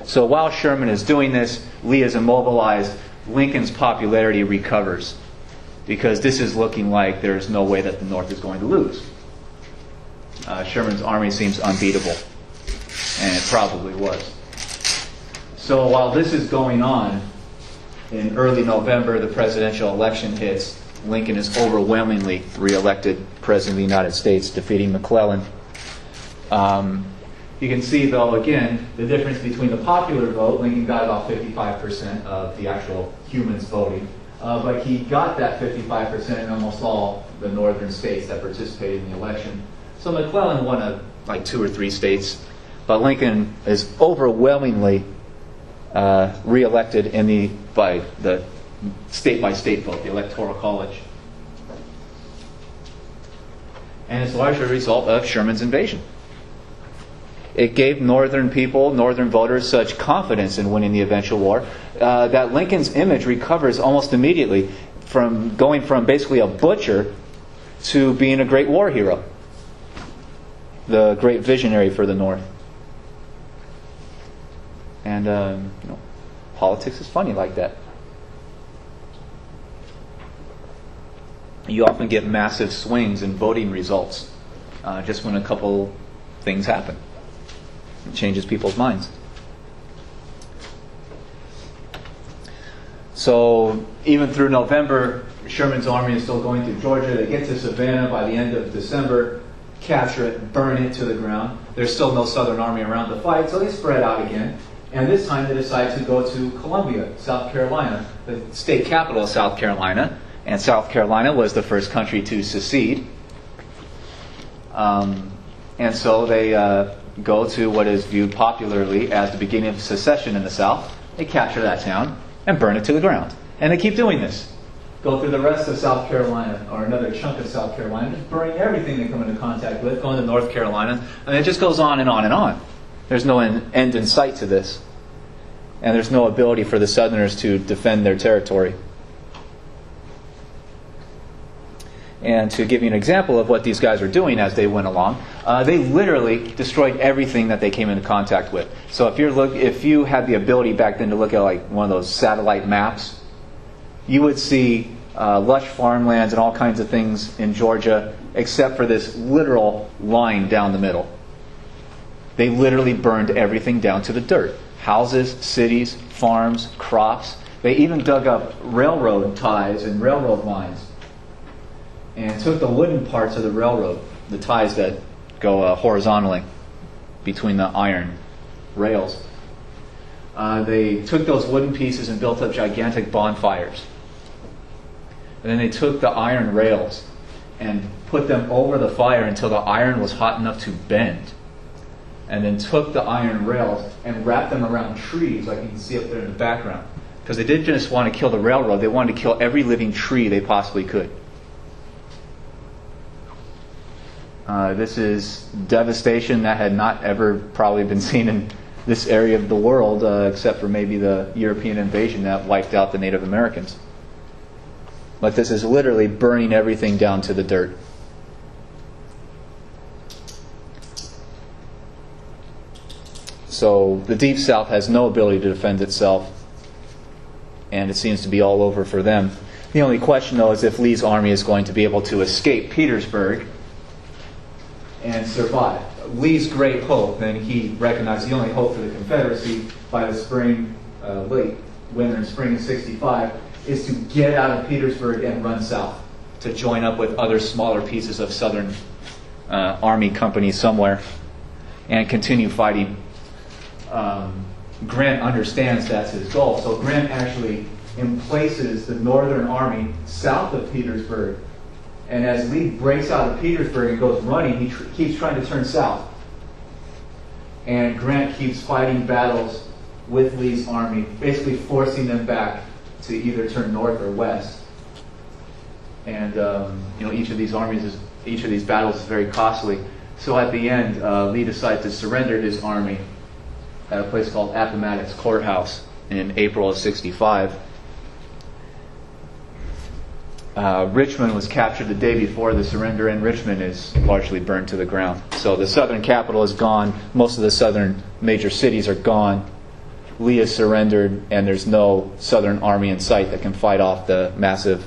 Speaker 1: So while Sherman is doing this, Lee is immobilized. Lincoln's popularity recovers, because this is looking like there's no way that the North is going to lose. Sherman's army seems unbeatable, and it probably was. So while this is going on, in early November, the presidential election hits. Lincoln is overwhelmingly reelected President of the United States, defeating McClellan. You can see, though, again, the difference between the popular vote. Lincoln got about 55% of the actual humans voting. But he got that 55% in almost all the northern states that participated in the election. So McClellan won like 2 or 3 states. But Lincoln is overwhelmingly reelected by the state-by-state vote, the Electoral College. And it's largely a result of Sherman's invasion. It gave northern people, northern voters, such confidence in winning the eventual war that Lincoln's image recovers almost immediately, from going from basically a butcher to being a great war hero, the great visionary for the North. And politics is funny like that. You often get massive swings in voting results just when a couple things happen. It changes people's minds. So even through November, Sherman's army is still going through Georgia. They get to Savannah by the end of December, capture it, burn it to the ground. There's still no Southern army around to fight, so they spread out again. And this time they decide to go to Columbia, South Carolina, the state capital of South Carolina. And South Carolina was the first country to secede. And so they go to what is viewed popularly as the beginning of secession in the South. They capture that town and burn it to the ground. And they keep doing this. Go through the rest of South Carolina, or another chunk of South Carolina, just burning everything they come into contact with, going to North Carolina. And it just goes on and on and on. There's no end in sight to this. And there's no ability for the Southerners to defend their territory. And to give you an example of what these guys are doing as they went along, they literally destroyed everything that they came into contact with. So if you had the ability back then to look at like one of those satellite maps, you would see lush farmlands and all kinds of things in Georgia, except for this literal line down the middle. They literally burned everything down to the dirt. Houses, cities, farms, crops. They even dug up railroad ties and railroad lines and took the wooden parts of the railroad, the ties that go horizontally between the iron rails. They took those wooden pieces and built up gigantic bonfires. And then they took the iron rails and put them over the fire until the iron was hot enough to bend. And then took the iron rails and wrapped them around trees, like you can see up there in the background. Because they didn't just want to kill the railroad, they wanted to kill every living tree they possibly could. This is devastation that had not ever probably been seen in this area of the world, except for maybe the European invasion that wiped out the Native Americans. But this is literally burning everything down to the dirt. So the Deep South has no ability to defend itself, and it seems to be all over for them. The only question, though, is if Lee's army is going to be able to escape Petersburg and survive. Lee's great hope, and he recognized the only hope for the Confederacy by the spring, late winter and spring of '65, is to get out of Petersburg and run south, to join up with other smaller pieces of Southern army companies somewhere and continue fighting. Grant understands that's his goal. So Grant actually emplaces the Northern Army south of Petersburg. And as Lee breaks out of Petersburg and goes running, he keeps trying to turn south. And Grant keeps fighting battles with Lee's army, basically forcing them back to either turn north or west. And each of these battles is very costly. So at the end, Lee decides to surrender his army at a place called Appomattox Courthouse in April of '65. Richmond was captured the day before the surrender, and Richmond is largely burned to the ground. So the southern capital is gone. Most of the southern major cities are gone. Lee is surrendered, and there's no Southern army in sight that can fight off the massive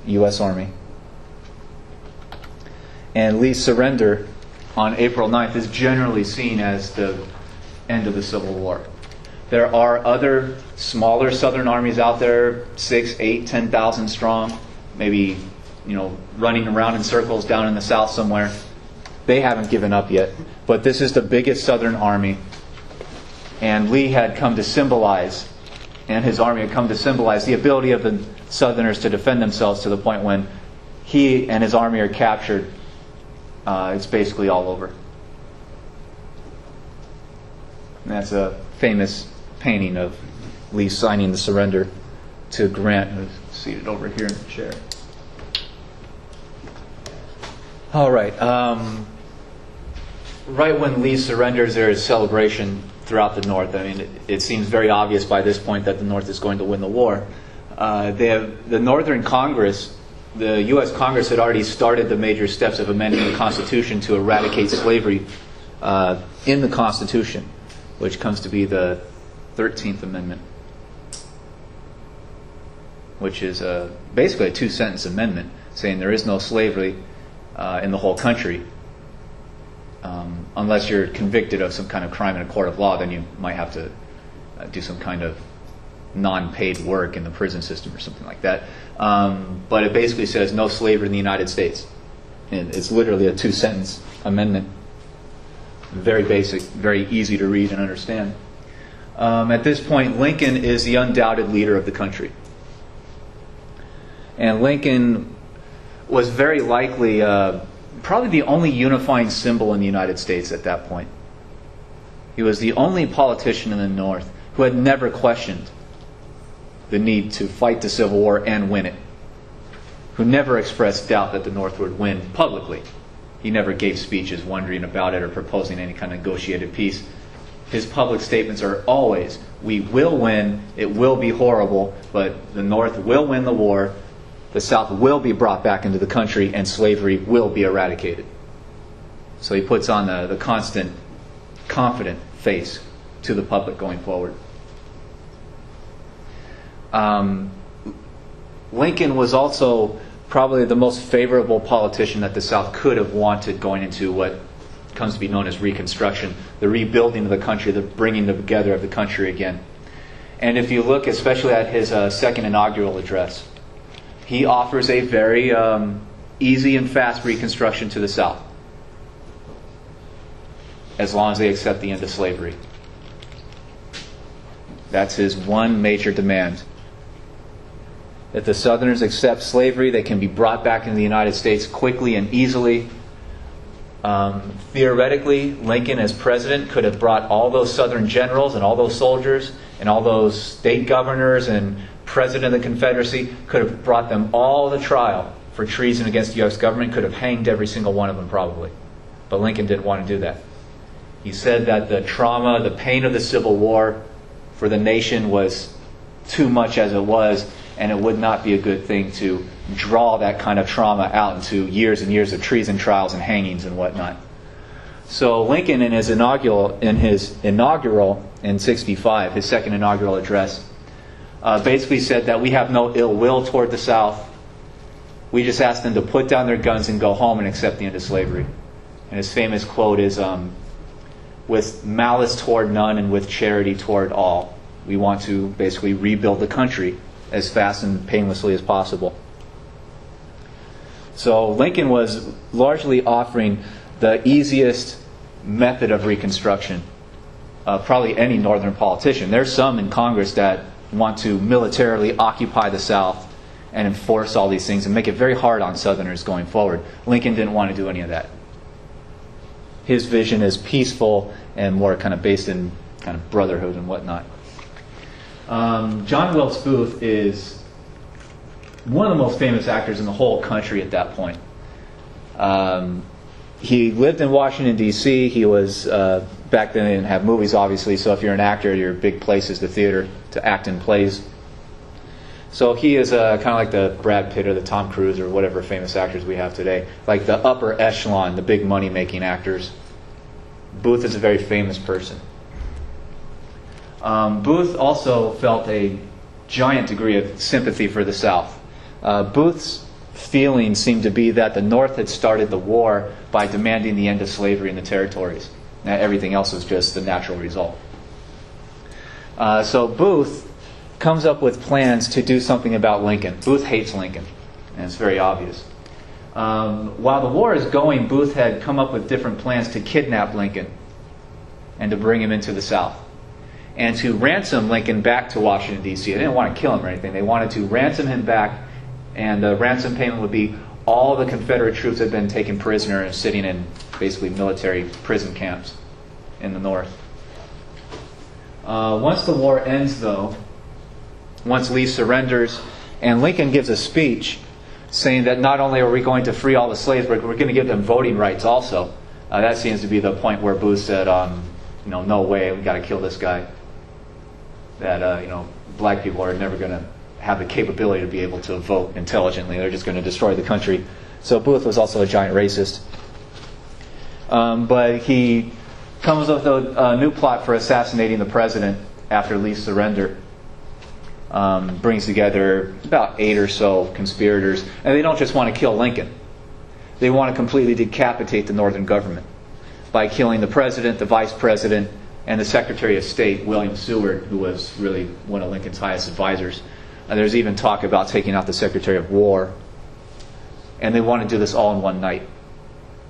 Speaker 1: U.S. army. And Lee's surrender on April 9th is generally seen as the end of the Civil War. There are other smaller Southern armies out there, 6, 8, 10,000 strong, maybe running around in circles down in the South somewhere. They haven't given up yet. But this is the biggest Southern army. And Lee had come to symbolize, and his army had come to symbolize the ability of the Southerners to defend themselves to the point when he and his army are captured. It's basically all over. And that's a famous painting of Lee signing the surrender to Grant, who's seated over here in the chair. All right. Right when Lee surrenders, there is celebration throughout the North. I mean, it seems very obvious by this point that the North is going to win the war. The Northern Congress, the U.S. Congress had already started the major steps of amending the Constitution to eradicate slavery in the Constitution, which comes to be the 13th Amendment, which is basically a two-sentence amendment saying there is no slavery in the whole country. Unless you're convicted of some kind of crime in a court of law, then you might have to do some kind of non-paid work in the prison system or something like that. But it basically says no slavery in the United States. And it's literally a two-sentence amendment. Very basic, very easy to read and understand. At this point, Lincoln is the undoubted leader of the country. And Lincoln was very likely probably the only unifying symbol in the United States at that point. He was the only politician in the North who had never questioned the need to fight the Civil War and win it, who never expressed doubt that the North would win publicly. He never gave speeches wondering about it or proposing any kind of negotiated peace. His public statements are always, we will win, it will be horrible, but the North will win the war, the South will be brought back into the country, and slavery will be eradicated. So he puts on the constant, confident face to the public going forward. Lincoln was also probably the most favorable politician that the South could have wanted going into what comes to be known as Reconstruction, the rebuilding of the country, the bringing together of the country again. And if you look especially at his second inaugural address, he offers a very easy and fast Reconstruction to the South, as long as they accept the end of slavery. That's his one major demand. If the Southerners accept slavery, they can be brought back into the United States quickly and easily. Theoretically, Lincoln as president could have brought all those Southern generals and all those soldiers and all those state governors and President of the Confederacy, could have brought them all to trial for treason against the U.S. government, could have hanged every single one of them probably. But Lincoln didn't want to do that. He said that the trauma, the pain of the Civil War for the nation was too much as it was, and it would not be a good thing to draw that kind of trauma out into years and years of treason trials and hangings and whatnot. So Lincoln, in his inaugural in '65, his second inaugural address, basically said that we have no ill will toward the South. We just asked them to put down their guns and go home and accept the end of slavery. And his famous quote is, with malice toward none and with charity toward all. We want to basically rebuild the country as fast and painlessly as possible. So Lincoln was largely offering the easiest method of Reconstruction. Probably any Northern politician. There's some in Congress that want to militarily occupy the South and enforce all these things and make it very hard on Southerners going forward. Lincoln didn't want to do any of that. His vision is peaceful and more kind of based in kind of brotherhood and whatnot. John Wilkes Booth is one of the most famous actors in the whole country at that point. He lived in Washington, D.C. He was, back then they didn't have movies, obviously, so if you're an actor, your big place is the theater to act in plays. So he is kind of like the Brad Pitt or the Tom Cruise or whatever famous actors we have today, like the upper echelon, the big money-making actors. Booth is a very famous person. Booth also felt a giant degree of sympathy for the South. Booth's feeling seemed to be that the North had started the war by demanding the end of slavery in the territories. Now, everything else was just the natural result. So Booth comes up with plans to do something about Lincoln. Booth hates Lincoln, and it's very obvious. While the war is going, Booth had come up with different plans to kidnap Lincoln and to bring him into the South, and to ransom Lincoln back to Washington, D.C. They didn't want to kill him or anything. They wanted to ransom him back, and the ransom payment would be all the Confederate troops that had been taken prisoner and sitting in basically military prison camps in the North. Once the war ends, though, once Lee surrenders, and Lincoln gives a speech saying that not only are we going to free all the slaves, but we're going to give them voting rights also. That seems to be the point where Booth said, no way, we got to kill this guy. That black people are never going to have the capability to be able to vote intelligently. They're just going to destroy the country. So Booth was also a giant racist. But he comes up with a new plot for assassinating the president after Lee's surrender. Brings together about 8 or so conspirators. And they don't just want to kill Lincoln. They want to completely decapitate the Northern government by killing the president, the vice president, and the Secretary of State, William Seward, who was really one of Lincoln's highest advisors. There's even talk about taking out the Secretary of War. And they want to do this all in one night.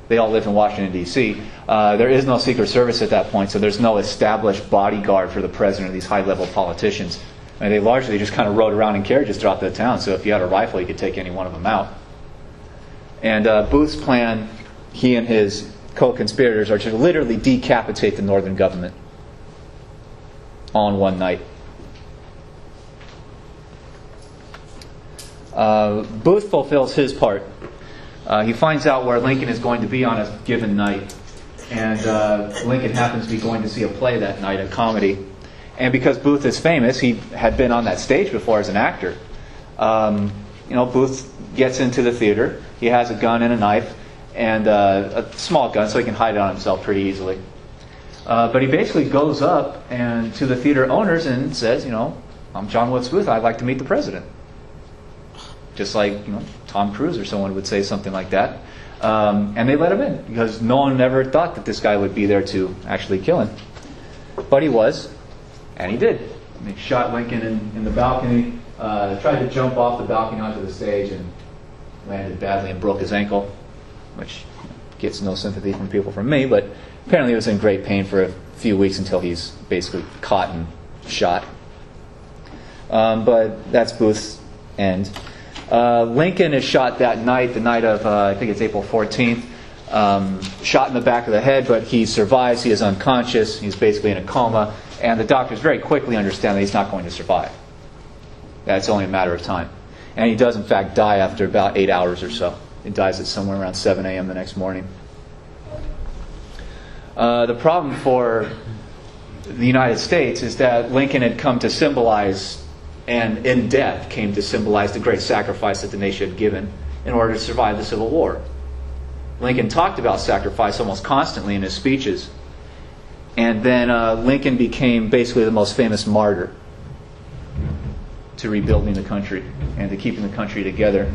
Speaker 1: They all live in Washington, D.C. There is no Secret Service at that point, so there's no established bodyguard for the president or these high-level politicians. And they largely just kind of rode around in carriages throughout the town, so if you had a rifle, you could take any one of them out. And Booth's plan, he and his co-conspirators, are to literally decapitate the Northern government all in one night. Booth fulfills his part. He finds out where Lincoln is going to be on a given night. And Lincoln happens to be going to see a play that night, a comedy. And because Booth is famous, he had been on that stage before as an actor. Booth gets into the theater. He has a gun and a knife, and a small gun, so he can hide it on himself pretty easily. But he basically goes up and to the theater owners and says, I'm John Wilkes Booth. I'd like to meet the president. Just like Tom Cruise or someone would say something like that. And they let him in because no one ever thought that this guy would be there to actually kill him. But he was, and he did. And they shot Lincoln in the balcony, tried to jump off the balcony onto the stage and landed badly and broke his ankle, which gets no sympathy from people from me, but apparently he was in great pain for a few weeks until he's basically caught and shot. But that's Booth's end. Lincoln is shot that night, the night of, I think it's April 14th, shot in the back of the head, but he survives. He is unconscious. He's basically in a coma. And the doctors very quickly understand that he's not going to survive. That's only a matter of time. And he does, in fact, die after about 8 hours or so. He dies at somewhere around 7 a.m. the next morning. The problem for the United States is that Lincoln had come to symbolize, and in death came to symbolize, the great sacrifice that the nation had given in order to survive the Civil War. Lincoln talked about sacrifice almost constantly in his speeches. And then Lincoln became basically the most famous martyr to rebuilding the country and to keeping the country together.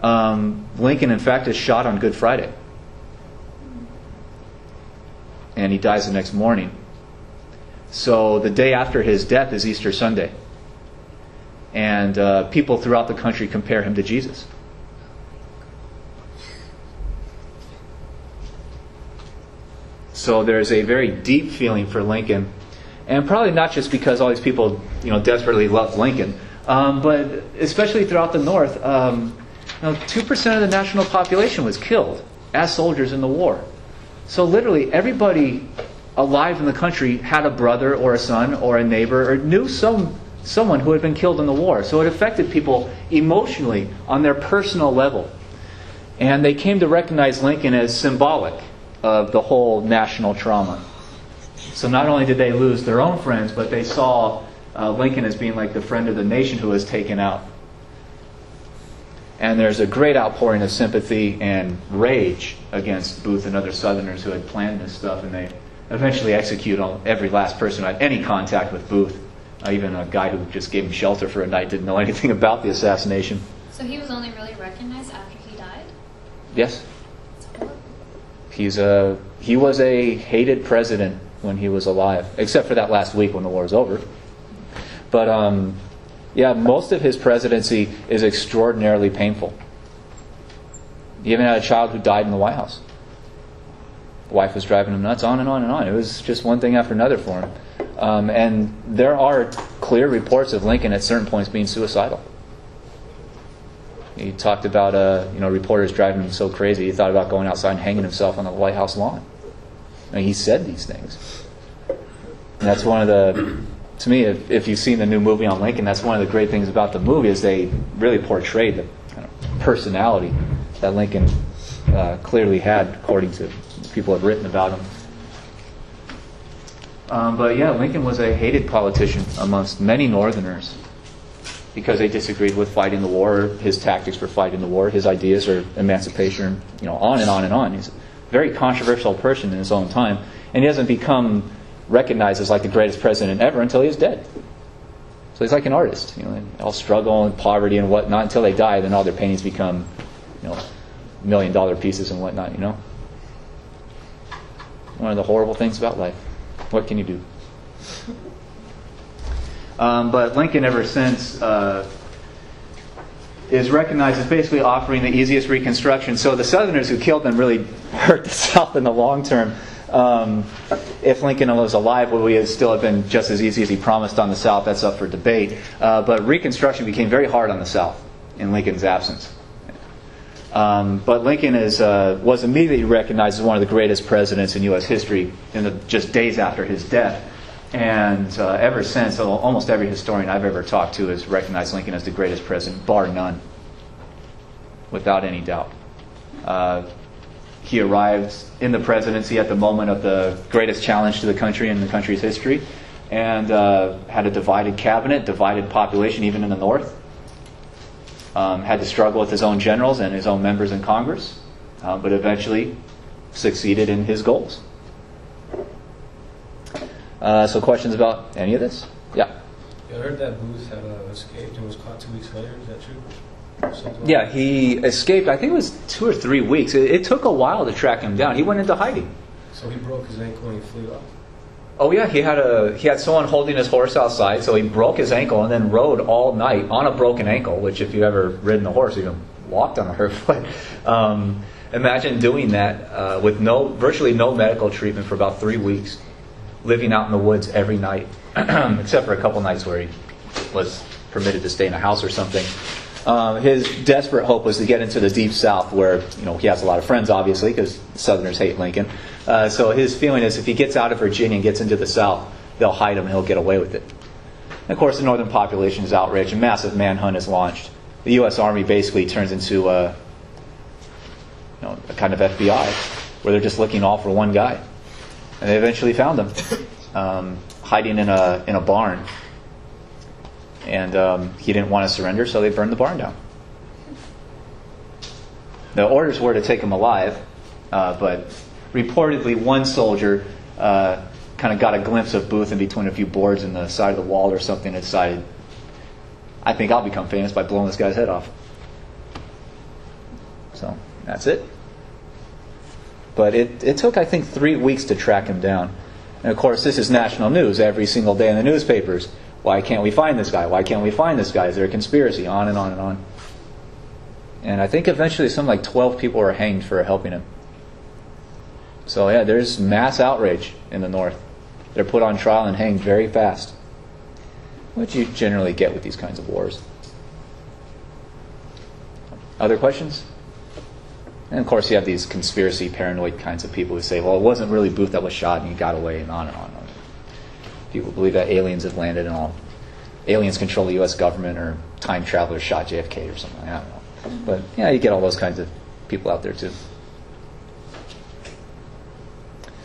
Speaker 1: Lincoln, in fact, is shot on Good Friday. And he dies the next morning. So the day after his death is Easter Sunday. And people throughout the country compare him to Jesus. So there's a very deep feeling for Lincoln. And probably not just because all these people, desperately loved Lincoln, but especially throughout the North, 2% of the national population was killed as soldiers in the war. So literally everybody alive in the country had a brother or a son or a neighbor or knew someone who had been killed in the war. So it affected people emotionally on their personal level. And they came to recognize Lincoln as symbolic of the whole national trauma. So not only did they lose their own friends, but they saw Lincoln as being like the friend of the nation who was taken out. And there's a great outpouring of sympathy and rage against Booth and other Southerners who had planned this stuff, and they eventually execute every last person who had any contact with Booth. Even a guy who just gave him shelter for a night didn't know anything about the assassination.
Speaker 2: So he was only really recognized after he died?
Speaker 1: Yes. He was a hated president when he was alive, except for that last week when the war was over. But most of his presidency is extraordinarily painful. He even had a child who died in the White House. The wife was driving him nuts, on and on and on. It was just one thing after another for him. And there are clear reports of Lincoln at certain points being suicidal. He talked about reporters driving him so crazy he thought about going outside and hanging himself on the White House lawn. He said these things. And that's one of the to me, if you've seen the new movie on Lincoln, that's one of the great things about the movie is they really portrayed the kind of personality that Lincoln clearly had, according to people who have written about him. But yeah, Lincoln was a hated politician amongst many Northerners because they disagreed with fighting the war, his tactics for fighting the war, his ideas for emancipation, on and on and on. He's a very controversial person in his own time, and he doesn't become recognized as like the greatest president ever until he's dead. So he's like an artist. They all struggle in poverty and whatnot until they die. Then all their paintings become, $1 million pieces and whatnot. One of the horrible things about life. What can you do? But Lincoln, ever since, is recognized as basically offering the easiest Reconstruction. So the Southerners who killed them really hurt the South in the long term. If Lincoln was alive, would we still have been just as easy as he promised on the South? That's up for debate. But Reconstruction became very hard on the South in Lincoln's absence. But Lincoln was immediately recognized as one of the greatest presidents in U.S. history just days after his death. And ever since, almost every historian I've ever talked to has recognized Lincoln as the greatest president, bar none, without any doubt. He arrived in the presidency at the moment of the greatest challenge to the country in the country's history, and had a divided cabinet, divided population, even in the North. Had to struggle with his own generals and his own members in Congress, but eventually succeeded in his goals. So questions about any of this? Yeah.
Speaker 3: I heard that Booth had escaped and was caught 2 weeks later. Is that true?
Speaker 1: Yeah, he escaped, I think it was 2 or 3 weeks. It took a while to track him down. He went into hiding.
Speaker 3: So he broke his ankle and he flew off?
Speaker 1: Oh yeah, he had someone holding his horse outside, so he broke his ankle and then rode all night on a broken ankle, which if you've ever ridden a horse, you can walk on a hurt foot. Imagine doing that with virtually no medical treatment for about 3 weeks, living out in the woods every night, except for a couple nights where he was permitted to stay in a house or something. His desperate hope was to get into the Deep South, where he has a lot of friends, obviously, because Southerners hate Lincoln. So his feeling is if he gets out of Virginia and gets into the South, they'll hide him and he'll get away with it. And of course, the Northern population is outraged. A massive manhunt is launched. The U.S. Army basically turns into a kind of FBI, where they're just looking all for one guy. And they eventually found him, hiding in a barn. And he didn't want to surrender, so they burned the barn down. The orders were to take him alive, but reportedly one soldier kind of got a glimpse of Booth in between a few boards in the side of the wall or something and decided, I think I'll become famous by blowing this guy's head off. So that's it. But it took, I think, 3 weeks to track him down. And of course, this is national news every single day in the newspapers. Why can't we find this guy? Why can't we find this guy? Is there a conspiracy? On and on and on. And I think eventually something like 12 people were hanged for helping him. So yeah, there's mass outrage in the North. They're put on trial and hanged very fast, which you generally get with these kinds of wars. Other questions? And of course you have these conspiracy paranoid kinds of people who say, well, it wasn't really Booth that was shot and he got away, and on and on and on. People believe that aliens have landed and all. Aliens control the U.S. government, or time travelers shot JFK or something. I don't know. But yeah, you get all those kinds of people out there too.